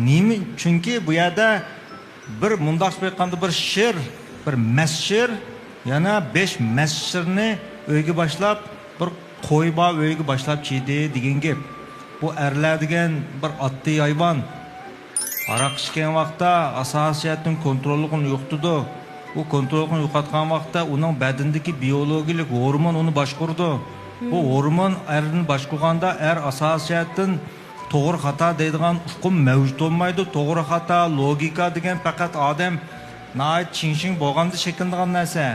S8: nima chunki bu yerda bir mundoq aytganda bir shir bir masshir yana 5 masshirni uyga boshlab bir qo'y bor uyga boshlab chiydi degan gap. Bu erlar degan bir oddiy hayvon. Aroq ichgan vaqtda asosiyatning kontrolligini yo'qtidi. Bu kontrolni yo'qotgan vaqtda uning badandagi biologik hormon uni boshqardi. Bu hormon erni boshqarganda er asosiyatdan to'g'ri xato deydigan uqum mavjud bo'lmaydi. To'g'ri xato logika degan faqat odam nayt chinshin bo'lganda shakillangan narsa.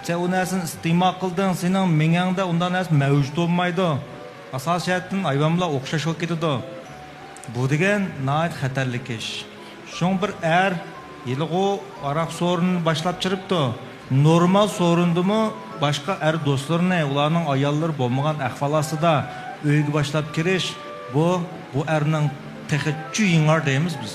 S8: Sen u narsani iste'mol qilding, sening mingangda undan narsa mavjud bo'lmaydi. Asosiyatdan hayvonlar o'xshash bo'lib ketadi. Bu degan nayt xatarli ish. Shung bir er yilg'u aroq so'rini boshlab chiribdi. Normal so'rindimi boshqa er do'stlarini, ularning ayollari bo'lmagan ahvol ostida uyga boshlab kirish, bu erning texchu yingar deymiz biz.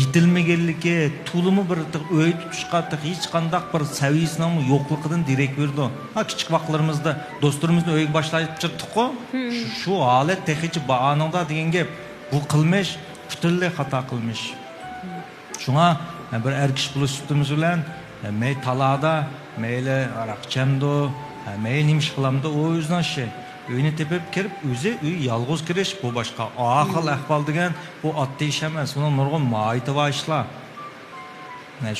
S8: Yetilmaganligi, tulumi bir uy tutishga hech qanday bir saviyasining yo'qligidan derak berdi. Ha kichik vaqtlarimizda do'stlarimizni uyga boshlab chiribdik-ku. Shu holat texchi baoningda degan gap. Bu qilmish butunlay xato qilmish. Shunga bir er kishi bo'lish sutimiz bilan mey talada, meyle aroqchamdo, mey nima ish qilamdi, u o'zining ishi. Uyni tepib kirib, o'zi uy yolg'iz kirish bu boshqa. Ahil ahvol degan bu oddiy ish emas. Uning nurg'un moyiti va ishlar.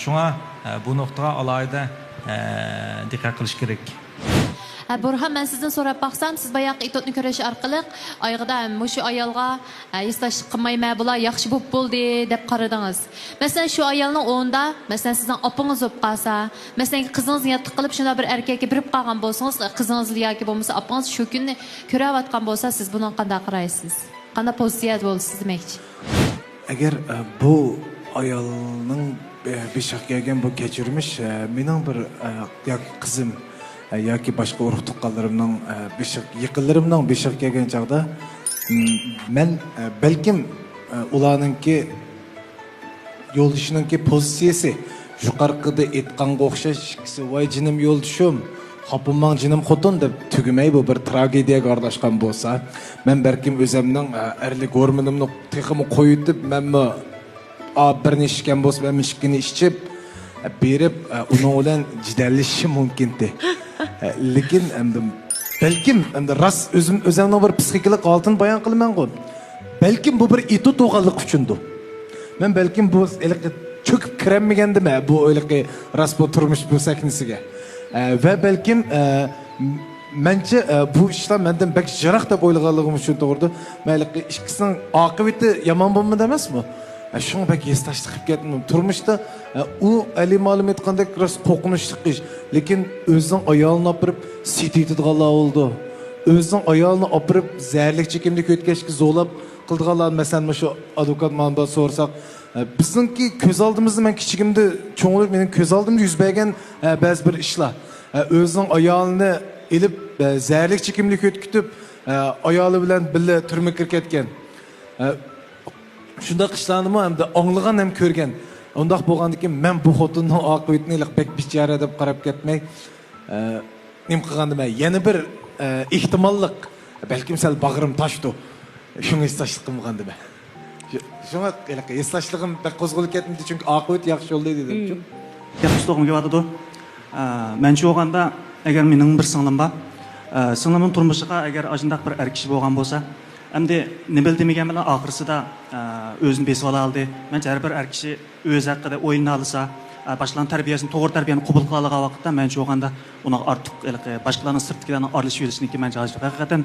S8: Shunga bu nuqtaga alohida diqqat qilish kerak.
S3: Burhan, ben sizden so'rab baksam, siz bayağı itotni ko'rish orqali oyg'ida mushu ayolga istash qilmayma bular yaxshi bo'lib bo'ldi deb qaradingiz. Masalan, shu ayolning o'rnida, masalan, sizning opingiz bo'lib qolsa, masalan, qizingizni yotib qilib shunda bir erkakka birib qolgan bo'lsangiz, qizingiz yoki bo'lmasa opingiz shu kunni ko'rayotgan bo'lsa, siz buni qanday qaraysiz? Qanday pozitsiyada bo'lasiz demoqchi?
S2: Agar bu ayolning beshaq kelgan bu kechirmish mening bir yoki qizim yoki boshqa urug' tuqqanlarimning yaqinlarimning beshaq kelgan chog'da men balkim ularningki yo'ldishiningki pozitsiyasi yuqorqida aytganga o'xshash voy jinim yo'ldishim xopimman jinim xotin deb tugmay bu bir tragediyaga aralashgan bo'lsa, men balkim o'zimning erlik hormonimni teximi qo'yitib menmi bir nechgan bo'lsa men ishkini ichib berib uning bilan jidallashishim mumkin-di. Lekin balkim rost o'zimning bir psixikalik holatini bayon qilaman-ku. Balkim bu bir itu to'g'anlik uchundir. Men balkim bu cho'kib kirolmagandimi bu o'yliqi rost bu turmush bu saknisiga. Va balkim mencha bu ishlar mendan bak jiroq deb o'ylaganligim uchun to'g'ri. Mayli ikkisining oqibati yomon bo'lmadi emasmi? Shunga bak esdashlik qilib ketdim. Turmushda u ali ma'lum etgandek rost qo'rqinchli ish, lekin o'zining ayolini opirib sititadiganlar oldu. O'zining ayolini opirib zaharlik chekimlik o'tkazishga zo'lab qildiganlar, masalan, shu advokat manba so'rsak, bizningki ko'z oldimizda men kichigimda cho'ng'ilib mening ko'z oldimda yuz bergan ba'zi bir ishlar. O'zining ayolini elib zaharlik chekimlik o'tkazib, ayoli bilan birga turmushga kirib ketgan. Shunda qishlarni ham anglagan ham ko'rgan. Undaq bo'lgandan men bu xotinning oqibatini bek bichara deb qarab ketmay, nim qilgandim. Yana bir ehtimollik, balkim sal bag'rim toshdi. Shunga esdashlik qilgandim. Shunga esdashligim bek qo'zg'alib ketmadi, chunki oqibat yaxshi yo'lda dedim.
S7: Yaxshiligi bo'ladi. Men shu o'ganda agar mening bir singlim bor, singlimning turmushiga agar ajindaq bir er kishi bo'lgan bo'lsa, endi nima bildimagan bilan oxirsida o'zini besib oldi. Men har bir er kishi o'z haqida o'yinni olsa, boshqalarning tarbiyasini, to'g'ri tarbiyani qabul qila olgan vaqtda men shu o'ganda uni ortiq boshqalarning sirtkilarni aralashib yurishniki men javob. Haqiqatan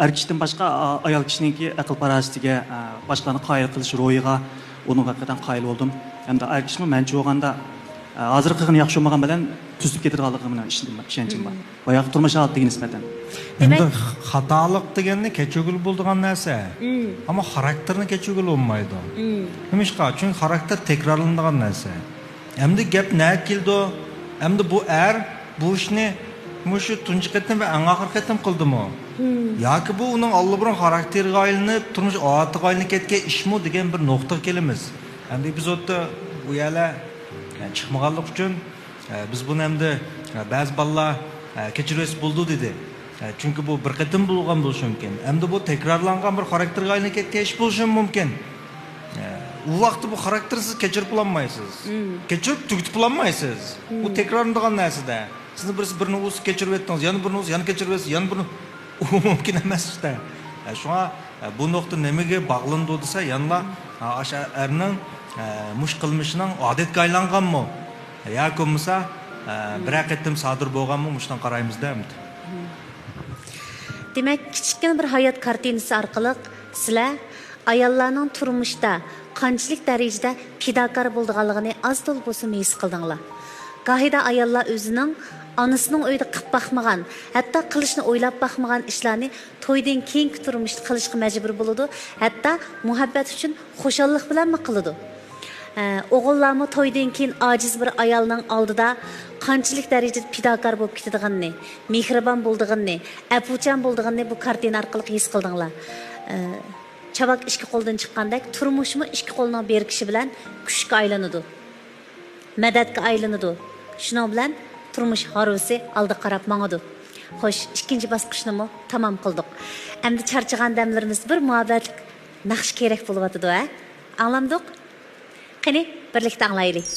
S7: er kishidan boshqa ayol kishiningki aql parasitiga, boshqalarni qoyil qilish ro'yiga uni haqiqatan qoyil bo'ldim. Endi er kishi men shu o'ganda hozir qilgan yaxshi bo'lmagan bilan tuzib ketirganligimni ishonchim bor. Boyagi turmush holatiga nisbatan.
S8: Endi xatolik deganni kechugul bo'ladigan narsa. Ammo xarakterni kechugul bo'lmaydi. Nimishqa? Chunki xarakter takrorlanadigan narsa. Endi gap nima keldi? Endi bu bu ishni mushu tunji qatam va oxirgi qatam qildimi? Yoki bu uning allabirun xarakteriga aylanib, turmush odatiga aylanib ketgan ishmi degan bir nuqtaga kelamiz. Endi epizodda bu yerlar chiqmaganlik uchun biz buni endi ba'zi bolalar kechirish bo'ldi dedi. Chunki bu bir qatim bo'lgan bo'lishi mumkin. Endi bu takrorlangan bir xarakterga aylanib ketgan ish bo'lishi mumkin. u vaqtda bu xarakterni siz kechirib bo'lolmaysiz. Kechirib tugitib bo'lolmaysiz. Bu takrorlanadigan narsa-da. Sizni birini o'zi kechirib etdingiz, yana birini o'zi yana kechirib etdingiz, yana birini mumkin emas işte. Shunga bu nuqta nimaga bog'landi desa, yana o'sha erning mush qilmishining odatga aylanganmi? Yoki bo'lmasa bir qatim sodir bo'lganmi, mushdan qaraymiz-da.
S1: Demak, kichikkan bir hayot kartinasi orqali sizlar ayollarning turmushda qanchalik darajada fidokor bo'lganligini az to'l bo'lsa his qildinglar. Gohida ayollar o'zining onasining uyida qilib baxmagan, hatto qilishni o'ylab baxmagan ishlarni to'ydan keyingi turmushda qilishga majbur bo'ladi, hatto muhabbat uchun xushallik bilan qiladi. O'g'illarmi to'ydan keyin ojiz bir ayolning oldida qanchalik darajada fidokor bo'lib ketadiganini, mehribon bo'lganini, apuchan bo'lganini bu kartina orqali his qildinglar. Chavak ikki qo'ldan chiqqandek, turmushmi ikki qo'lning berkishi bilan kuchga aylanadi. Madadga aylanadi. Shuning bilan turmush harusi oldi qarab mangadi. Xo'sh, ikkinchi bosqichni tamom qildik. Endi charchagan damlarimiz bir muhabbatlik naqsh kerak bo'lyapti, ha? Anglamdik? Qani, birlikda anglaylik.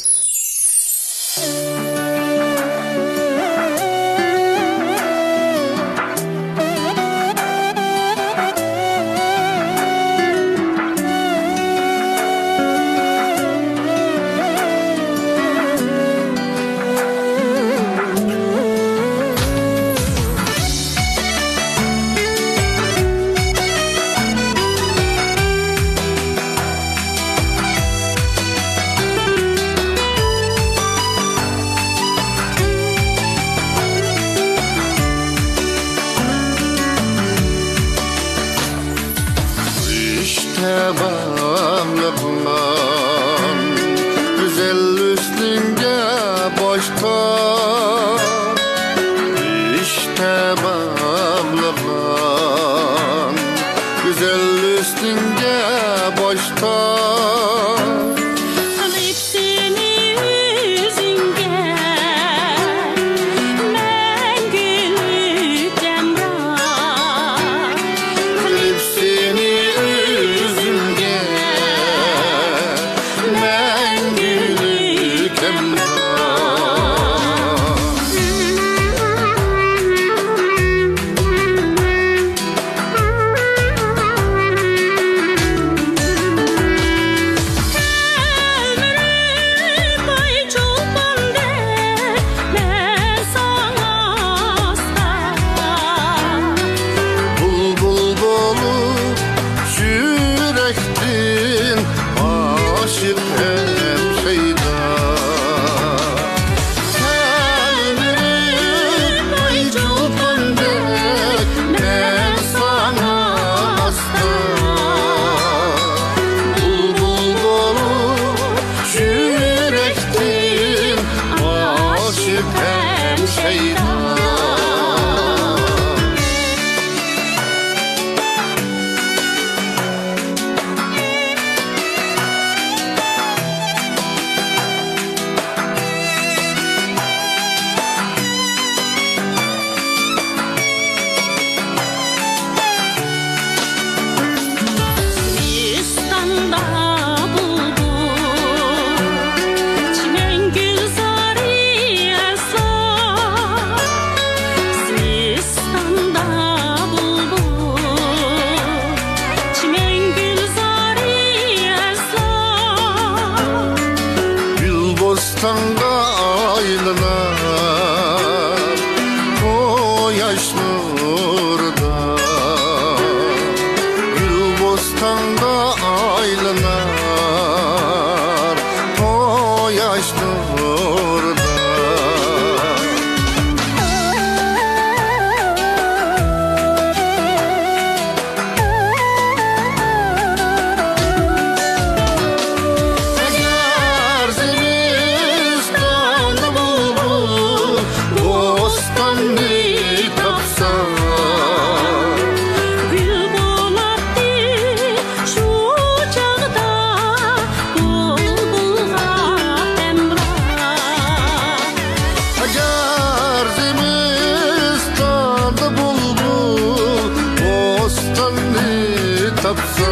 S15: tapsa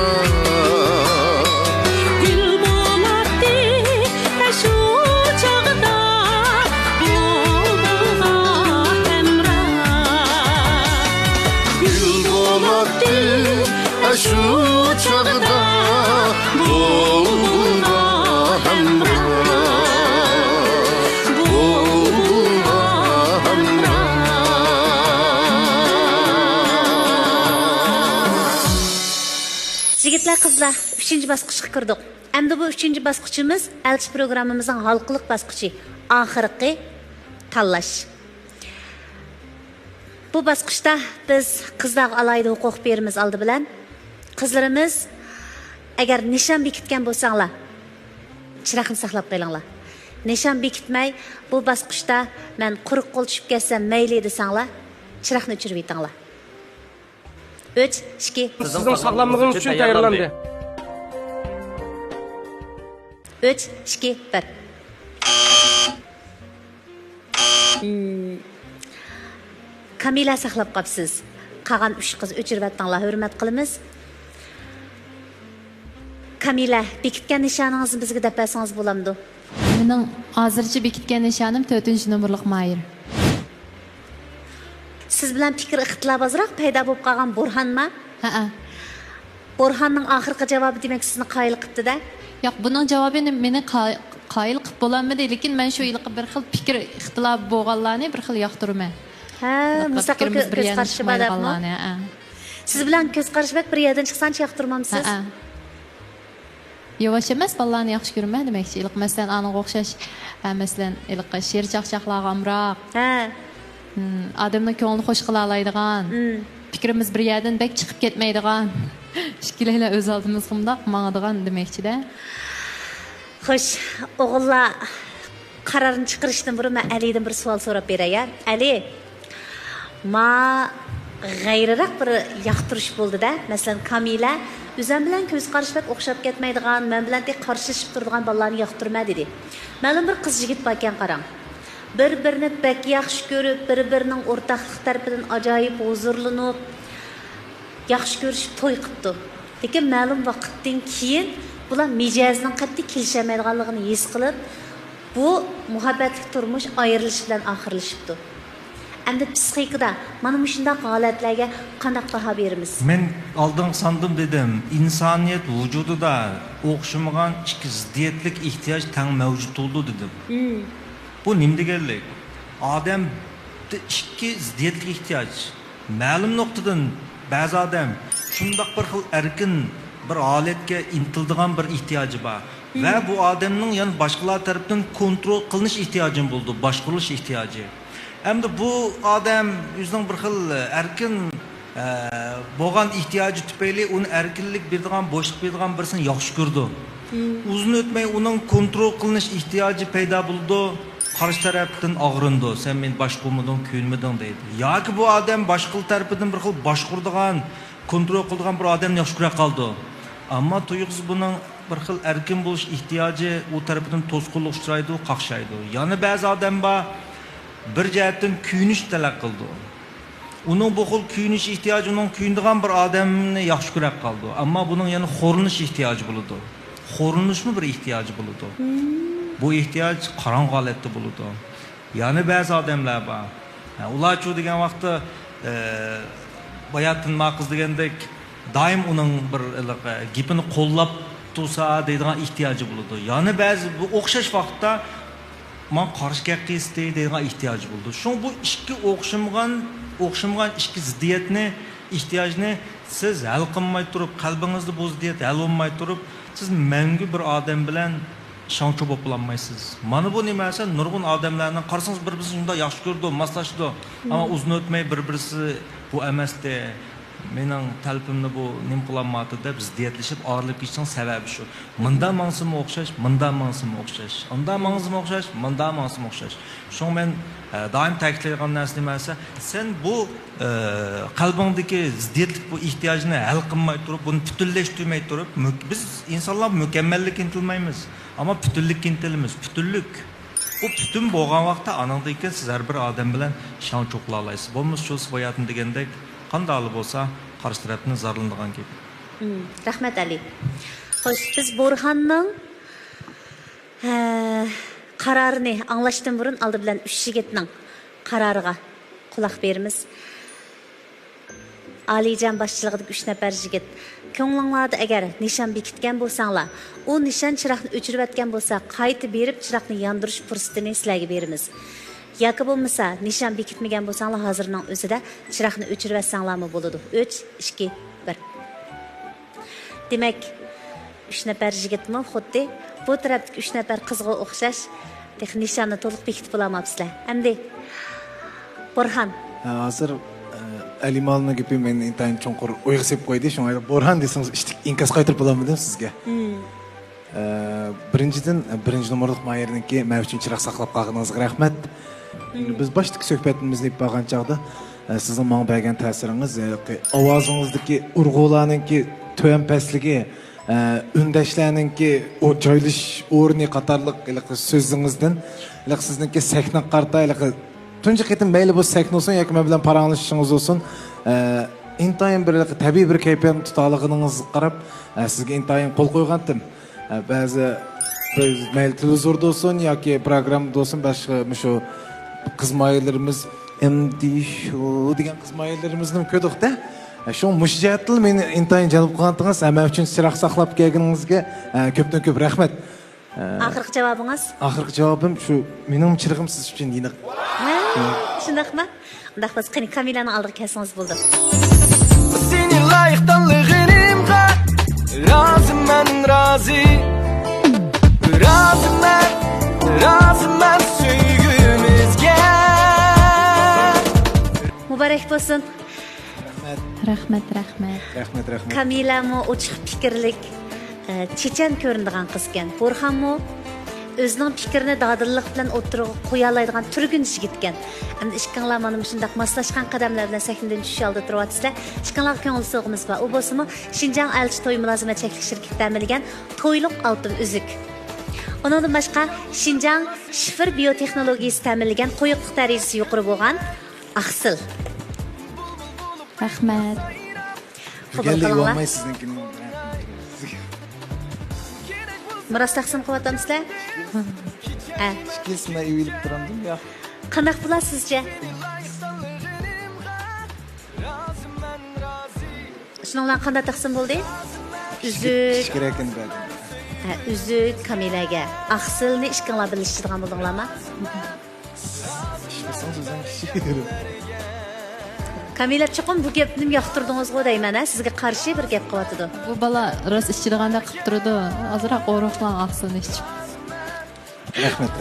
S15: şu çağda bulma hamroh, bulma hamroh.
S1: Yigitlar, qizlar, 3-chi bosqichga kirdik. Endi bu 3-chi bosqichimiz elchi programmamizning halqiliq bosqichi, oxirgi tanlash. Bu bosqichda biz qizlarga alayda huquq beramiz oldi bilan. Qizlarimiz agar nishon bekitgan bo'lsanglar, chiroqni saqlab qo'yinglar. Nishon bekitmay bu bosqichda men quruq qo'l tushib kelsam mayli desanglar, chiroqni o'chirib yetinglar. 3, 2.
S16: Sizin sağlamlığınız için tayyorlandı.
S1: 3, 2, 1. Kamila saqlab qopsiz. Qolgan 3 qiz o'chirib atdinglar, hurmat qilamiz. Kamila, bekitgan nishoningizni bizga deb bersangiz bo'lamdi.
S3: Mening hozircha bekitgan nishonim 4-nomerlik Mayir.
S1: Siz bilan fikr ixtilof ozroq paydo bo'lib qolgan Burxonmi?
S3: Ha.
S1: Burxonning oxirgi javobi demak sizni qoyil qilibdi-da.
S3: Yo'q, buning javobini meni qoyil qilib bo'lanmadi, lekin men shu yilqi bir xil fikr ixtilof bo'lganlarni bir xil yoqtiraman.
S1: Ha, mustaqil ko'z qarashi bor debmi? Siz bilan ko'z qarash bir yerdan chiqsanchi yoqtirmamsiz?
S3: Ha. Yavaş emas, ballarni yaxshi ko'raman demakchi. Ilq masalan, aniga o'xshash, masalan, ilq she'r chaqchaqlarga amroq.
S1: Ha.
S3: Adamning ko'nglini xush qila oladigan, fikrimiz bir yerdan bek chiqib ketmaydigan, ishkilaylar o'z oldimizga bundoq mangadigan demakchi-da.
S1: Xo'sh, o'g'illar qarorni chiqarishdan burun men Alidan bir savol so'rab beray. Ali, ma g'ayriroq bir yoqtirish bo'ldi-da. Masalan, Kamila o'zim bilan ko'z qarashib o'xshab ketmaydigan, men bilan tek qarshilashib turadigan bolalarni yoqtirma dedi. Ma'lum bir qiz yigit bor ekan qarang. Bir-birini bek yaxshi ko'rib, bir-birining o'rtaqlik tarafidan ajoyib huzurlanib, yaxshi ko'rishib to'y qilibdi. Lekin ma'lum vaqtdan keyin bular mijozning qattiq kelishamaydiganligini his qilib, bu muhabbatli turmush ayrilish bilan oxirlashibdi. Endi psixikada mana shunday holatlarga qanday baho beramiz?
S8: Men oldin sandım dedim, insoniyat vujudida o'xshamagan ikki ziddiyatlik ehtiyoj tang mavjud bo'ldi dedim. Bu nima deganlik? Odam ikki ziddiyatlik ehtiyoj. Ma'lum nuqtadan ba'zi odam shundoq bir xil erkin bir holatga intildigan bir ehtiyoji bor. Va bu odamning yana boshqalar tomonidan kontrol qilinish ehtiyoji bo'ldi, boshqarilish ehtiyoji. Endi bu odam o'zining bir xil erkin bo'lgan ehtiyoji tufayli uni erkinlik beradigan, bo'shliq beradigan birisini yaxshi ko'rdi. Uzun o'tmay uning kontrol qilinish ehtiyoji paydo bo'ldi. Qarshi tarafdan og'rindi. Sen men boshqarmading, ko'nmading deydi. Yoki bu odam boshqa tarafdan bir xil boshqaradigan, kontrol qiladigan bir odamni yaxshi ko'ra qoldi. Ammo tuyuqsiz buning bir xil erkin bo'lish ehtiyoji u tarafdan to'sqinlik uchraydi, qaqshaydi. Yana ba'zi odam bor bir jihatdan kuyinish talab qildi. Uning bu xil kuyinish ehtiyoji uning kuyindigan bir odamni yaxshi ko'ra qoldi. Ammo buning yana xo'rinish ehtiyoji bo'ladi. Xo'rinishmi bir ehtiyoji bo'ladi. Bu ehtiyoj qorong'u holatda bo'ladi. Yana ba'zi odamlar bor. Ular chu degan vaqtda bayatın maqız degandek doim uning bir gapini qo'llab tursa deydigan ehtiyoji bo'ladi. Yana ba'zi bu o'xshash vaqtda men qarshi qilishdi deydigan ehtiyoji bo'ldi. Shu bu ikki o'xshamagan ikki ziddiyatni, ehtiyojni siz hal qilmay turib, qalbingizda bu ziddiyat hal bo'lmay turib, siz mangu bir odam bilan şançı bo'lolmaysiz. Mana bu nima esa nurg'un odamlarning qarasangiz bir-birini shunda yaxshi ko'rdi, moslashdi, ammo uzun o'tmay bir-birisi bu emasdi. Mening talpimni bu nim qilinmadi deb ziddiyatlashib og'irlab ketishning sababi shu. Munda mansimi o'xshash, munda mansimi o'xshash. Unda mansimi o'xshash, munda mansimi o'xshash. Shu men doim ta'kidlaydigan narsa nima esa, sen bu qalbingdagi ziddiyatlik bu ehtiyojni hal qilmay turib, buni butunlashtirmay turib, biz insonlar mukammallik intilmaymiz. Ama bütünlük intilimiz, bütünlük. Bu bütün bo'lgan vaqtda ananda ekan siz har bir odam bilan shon cho'qla olasiz. Bo'lmasa shu hayotni degandek qanday bo'lsa qarshi tarafni zararlanadigan gap.
S1: Rahmat Ali. Xo'sh, biz Burxonning qarorini anglashdan burun oldi bilan 3 yigitning qaroriga quloq beramiz. Alijan boshchiligidagi 3 nafar yigit. Ko'nglinglarda agar nishon bekitgan bo'lsanglar, u nishon chiroqni o'chirayotgan bo'lsa, qayta berib chiroqni yondirish fursatini sizlarga beramiz. Yoki bo'lmasa, nishon bekitmagan bo'lsanglar, hozirning o'zida chiroqni o'chirayotsanlarmi bo'ladi. 3, 2, 1. Demak, 3 nafar yigitmi xuddi bu tarafdagi 3 nafar qizga o'xshash nishonni to'liq bekitib olamapsizlar. Endi Burhan.
S2: Hozir Alimalning gapi men intayin chunqur o'yg'isib qo'ydi. Shunga Burhan desangiz inkas qaytirib olamdim sizga. Birinchidan, birinchi nomerlik mayerniki men uchun chiroq saqlab qolganingizga rahmat. Biz boshdagi suhbatimizni bo'lgan chaqda sizning menga bergan ta'siringiz, ovozingizdagi urg'ularninki to'yan pastligi, ündəşlərinki o joylash o'rni qatorliq so'zingizdan sizniki sakna qarta tunji qitim mayli bu sakna olsun yoki men bilan paranlashishingiz olsun intayin bir tabiiy bir kayfiyatni tutaligingizni qarab sizga intayin qo'l qo'ygandim. Ba'zi mayli televizorda olsun yoki programmada olsun boshqa shu qizmaylarimiz endi shu degan qizmaylarimizni ko'rdikda. Şu müşahidatlı meni intayin jalb qilganingiz, men uchun chiroq saqlab kelganingizga ko'pdan ko'p rahmat.
S1: Oxirgi javobingiz?
S2: Oxirgi javobim shu, mening chirig'im siz uchun yeniq.
S1: Shundaqmi? Undaq bo'lsa, qani Kamilani oldiga kelsangiz bo'ldi.
S15: Seni loyiqtanlig'ingga roziman, rozi. Roziman sevgimizga.
S1: Muborak bo'lsin.
S3: Rahmat.
S1: Kamilamo ochiq fikrlik, chechan ko'rinadigan qiz ekan. Burhanmo o'zining fikrini dadillik bilan o'tirib qo'ya oladigan turgun yigit ekan. Endi ishqinglar mana shunday moslashgan qadamlar bilan sahnadan tushish oldi turyapsizlar. Ishqinglarga ko'ngil so'g'imiz bor. U bo'lsa-mu Xinjiang elchi to'y mulozimat cheklik shirkati ta'minlagan to'yliq oltin uzuk. Undan boshqa Xinjiang shifr biotexnologiyasi ta'minlagan qo'yiqlik darajasi yuqori bo'lgan Aqsil.
S3: Rahmat.
S2: Geldik olmayı sizinkini.
S1: Miras taqsim qilyapsizlar?
S2: Shikilsizlar evilib turandim ya.
S1: Qanday bo'lar sizcha? Shuninglar qanday taqsim bo'ldi? Uzuk.
S2: Kerak ekan berdim.
S1: Uzuk Kamilaga. Aqsilni ishqinglar bilishtirgan bo'ldinglarmi? Kamila chiqim bu gapni yoqtirdingiz-ku deyman-a, sizga qarshi bir gap qilyapti.
S3: Bu bala rost ichirganda qilib turdi. Hozirroq o'roqlan aqsilni ichib.
S2: Rahmat.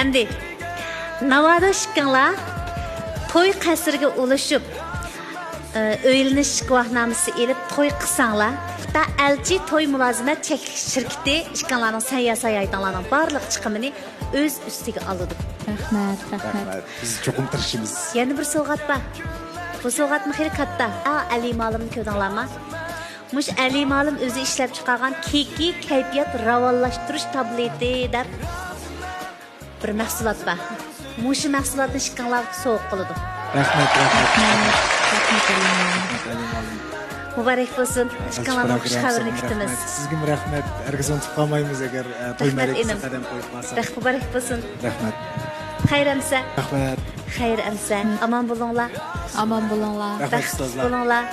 S1: Endi navoda ishqinglar to'y qasriga ulashib o'ylanish guvohnomasi elib to'y qilsanglar, da elchi to'y mulozimat cheklik shirkati ishqinglarning sayyohlarning barliq chiqimini o'z ustiga oladi.
S3: Rahmat.
S2: Biz cho'qim tirishimiz.
S1: Yana bir sovg'at bor. Bu sovg'atni xeyli katta. Ali Malimni ko'rdinglarmi? Mush Ali Malim o'zi ishlab chiqargan keki kayfiyat ravonlashtirish tableti deb bir mahsulot bor. Mush mahsulotni ishqinglar sovg'a qiladi.
S2: Rahmat.
S1: Muborak bo'lsin. Ishqinglarning xush xabarini kutamiz.
S2: Sizga rahmat. Herkes unutib qolmaymiz agar to'y marosimiga qadam qo'yib qolsak.
S1: Muborak bo'lsin.
S2: Rahmat.
S1: Xayr amsa.
S2: Rahmat.
S1: Xayr amsa. Aman bo'linglar.
S2: Rahmat ustozlar.
S1: Bo'linglar.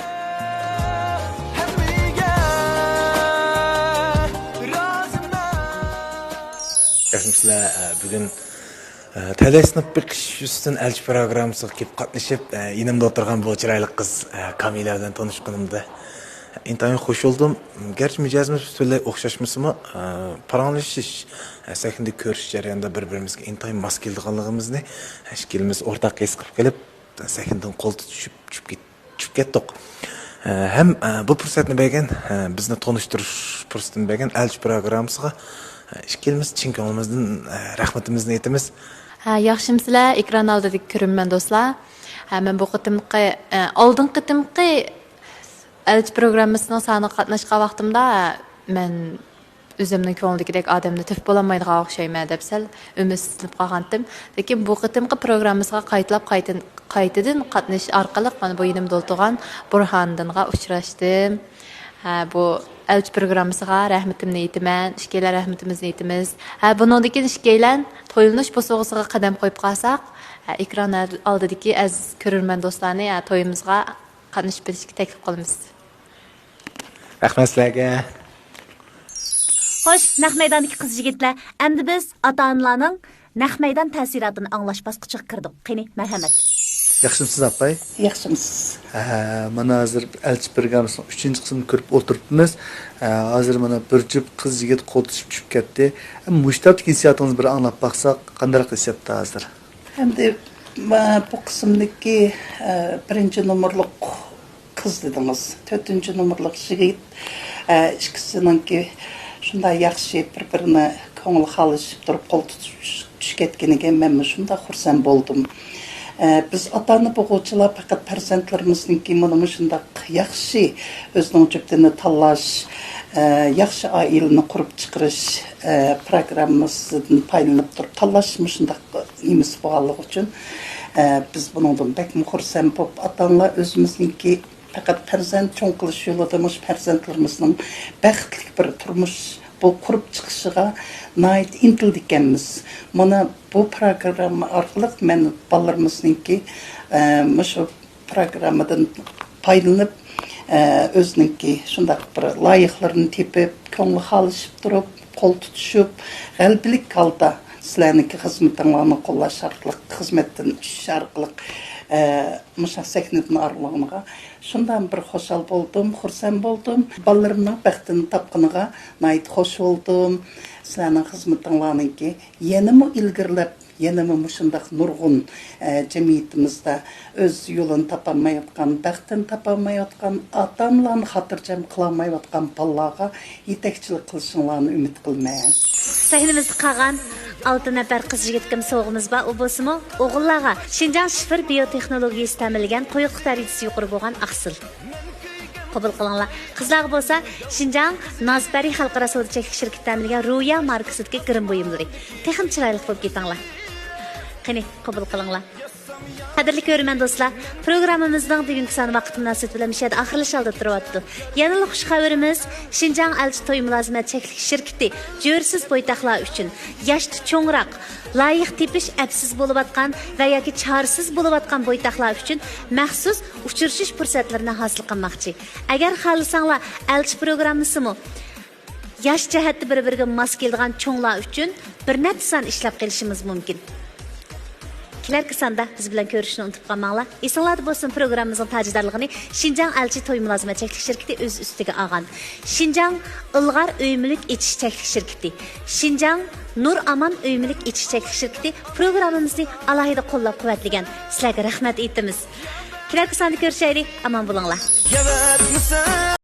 S2: Sizlar bugun Telesnip bir qish üstün elchi programmasiga kelib qatnashib, yanımda o'tirgan bu chiroyli qiz Kamila bilan tanishganimda intayin xush oldum. Gerçi mijozimiz butunlay o'xshashmasmi, paranlashish, sahnada ko'rish jarayonida bir-birimizga intayin mos kelganligimizni ikkalamiz o'rtaq his qilib kelib, sahnadan qo'l tutishib tushib ketdik. Hem bu fursatni bergan, bizni tanishtirish fursatini bergan elchi programmasiga ikkalamiz chin ko'nglimizdan rahmatimizni aytamiz.
S3: Yaxshimsizlar, ekran oldidagi ko'rinman do'stlar. Men bu qitimqi oldingi qitimqi elchi programmasining soni qatnashgan vaqtimda men o'zimning ko'nglimdagidek odamni tip bo'lolmaydigan o'xshayman deb sal umidsizlanib qolgandim. Lekin bu qitimqi programmasiga qaytadan qatnash orqali mana bu yinimda o'tirgan Burhondinga uchrashdim. Bu elchi programmasiga rahmatimni aytaman, ishkaylar rahmatimizni aytamiz. Buningdagi ishkaylar to'ylanish bo'sog'isiga qadam qo'yib qolsak, ekran oldidagi aziz ko'rarman do'stlarni to'yimizga qatnashib berishga taklif qilamiz.
S2: Rahmat sizlarga.
S1: Xo'sh, naq maydondagi qiz-yigitlar, endi biz ota-onalarning naq maydon ta'siratini anglash bosqichiga kirdik. Qani, marhamat.
S17: Yaxshimisiz apay?
S18: Yaxshimisiz.
S17: Mana hozir elchi programmasining 3-qismini ko'rib o'tiribmiz. Hozir mana bir jup qiz-yigit qo'l tutishib tushib ketdi. Mushtablik hissiyotingizni bir anglab baqsaq, qanday hissiyotda hozir?
S18: Endi bu qismdagi birinchi nomerlik qiz dedingiz, 4-nomerlik yigit, ikkisininki shunday yaxshi bir-birini ko'ngil xalishib turib qo'l tutishib ketganiga men shunday xursand bo'ldim. Biz ota-ona bo'g'uvchilar faqat farzandlarimizningki mana shunday yaxshi o'zining juftini tanlash, yaxshi oilani qurib chiqarish programmasidan foydalanib turib tanlashmi shunday imiz bo'lganligi uchun biz bundan bek xursand bo'lib ota-onalar o'zimizningki faqat farzand cho'ng qilish yo'lida mush farzandlarimizning baxtli bir turmush bu qurib chiqishiga nait intildikanmiz. Mana bu programma orqali men bolalarimizningki shu programmadan foydalanib o'zininki shunday bir loyihalarni tepib, ko'ngli xalishib turib, qo'l tutishib, g'albilik holda sizlarniki xizmatinglarni qo'llash orqali, xizmatdan tushish orqali mushaknatni arlığına şundan bir xoşal boldum, xursand boldum. Balalarımның bəxtini tapqınığa nait xoş oldum. Sizlərinin xizmətinlərninki yenimi ilgirləb, yenimi muşundaq nurgun cemiyetimizdə öz yolunu tapamayotgan, bəxtini tapamayotgan, ata-analarını xatırcam qılamayotgan balalarga yetekçilik qilishinglarni ümid qilmayman.
S1: Sahnimizdə qalğan 6 nəfər qız-yigitkim soğumuz var. O bolsunmu oğullarga Şinjan şifir biotexnologiyası təminləyən qoyuq dərəcəsi yuqori bolğan Aqsil. Qabul qılınlar. Qızlar bolsa Şinjan Nazbari xalqara savdo çəklik şirkəti təminləyən Ruya markasidagi girim buyumlari. Texnik chiroyli bo'lib ketinglar. Qani, qabul qilinglar. Qadrli ko'rman do'stlar, programmamizning bugungi son vaqti munosabati bilan mishada oxirlash oldi turyapti. Yana xush xabarimiz Şinjan elchi to'y mulozimat cheklik shirkati jo'rsiz bo'ytaqlar uchun yoshda cho'ngroq, loyiq tepish absiz bo'lib atgan va yoki chorsiz bo'lib atgan bo'ytaqlar uchun maxsus uchrashish fursatlarini hosil qilmoqchi. Agar xohlasanglar elchi programmasimi yosh jihatda bir-biriga mos keladigan cho'nglar uchun bir necha son ishlab qilishimiz mumkin. Kelarki sonda biz bilan ko'rishni unutib qolmanglar. Esinglarda bo'lsin, programmamizning tajidorligini Şinjan elchi to'y mulozimat cheklik shirkati o'z ustiga olgan. Şinjan Ilg'ar uy-mulk etish cheklik shirkati, Şinjan Nur Aman uy-mulk etish cheklik shirkati programmamizni alohida qo'llab-quvvatlagan. Sizlarga rahmat aytamiz. Kelarki sonda ko'rishaylik. Aman bo'linglar.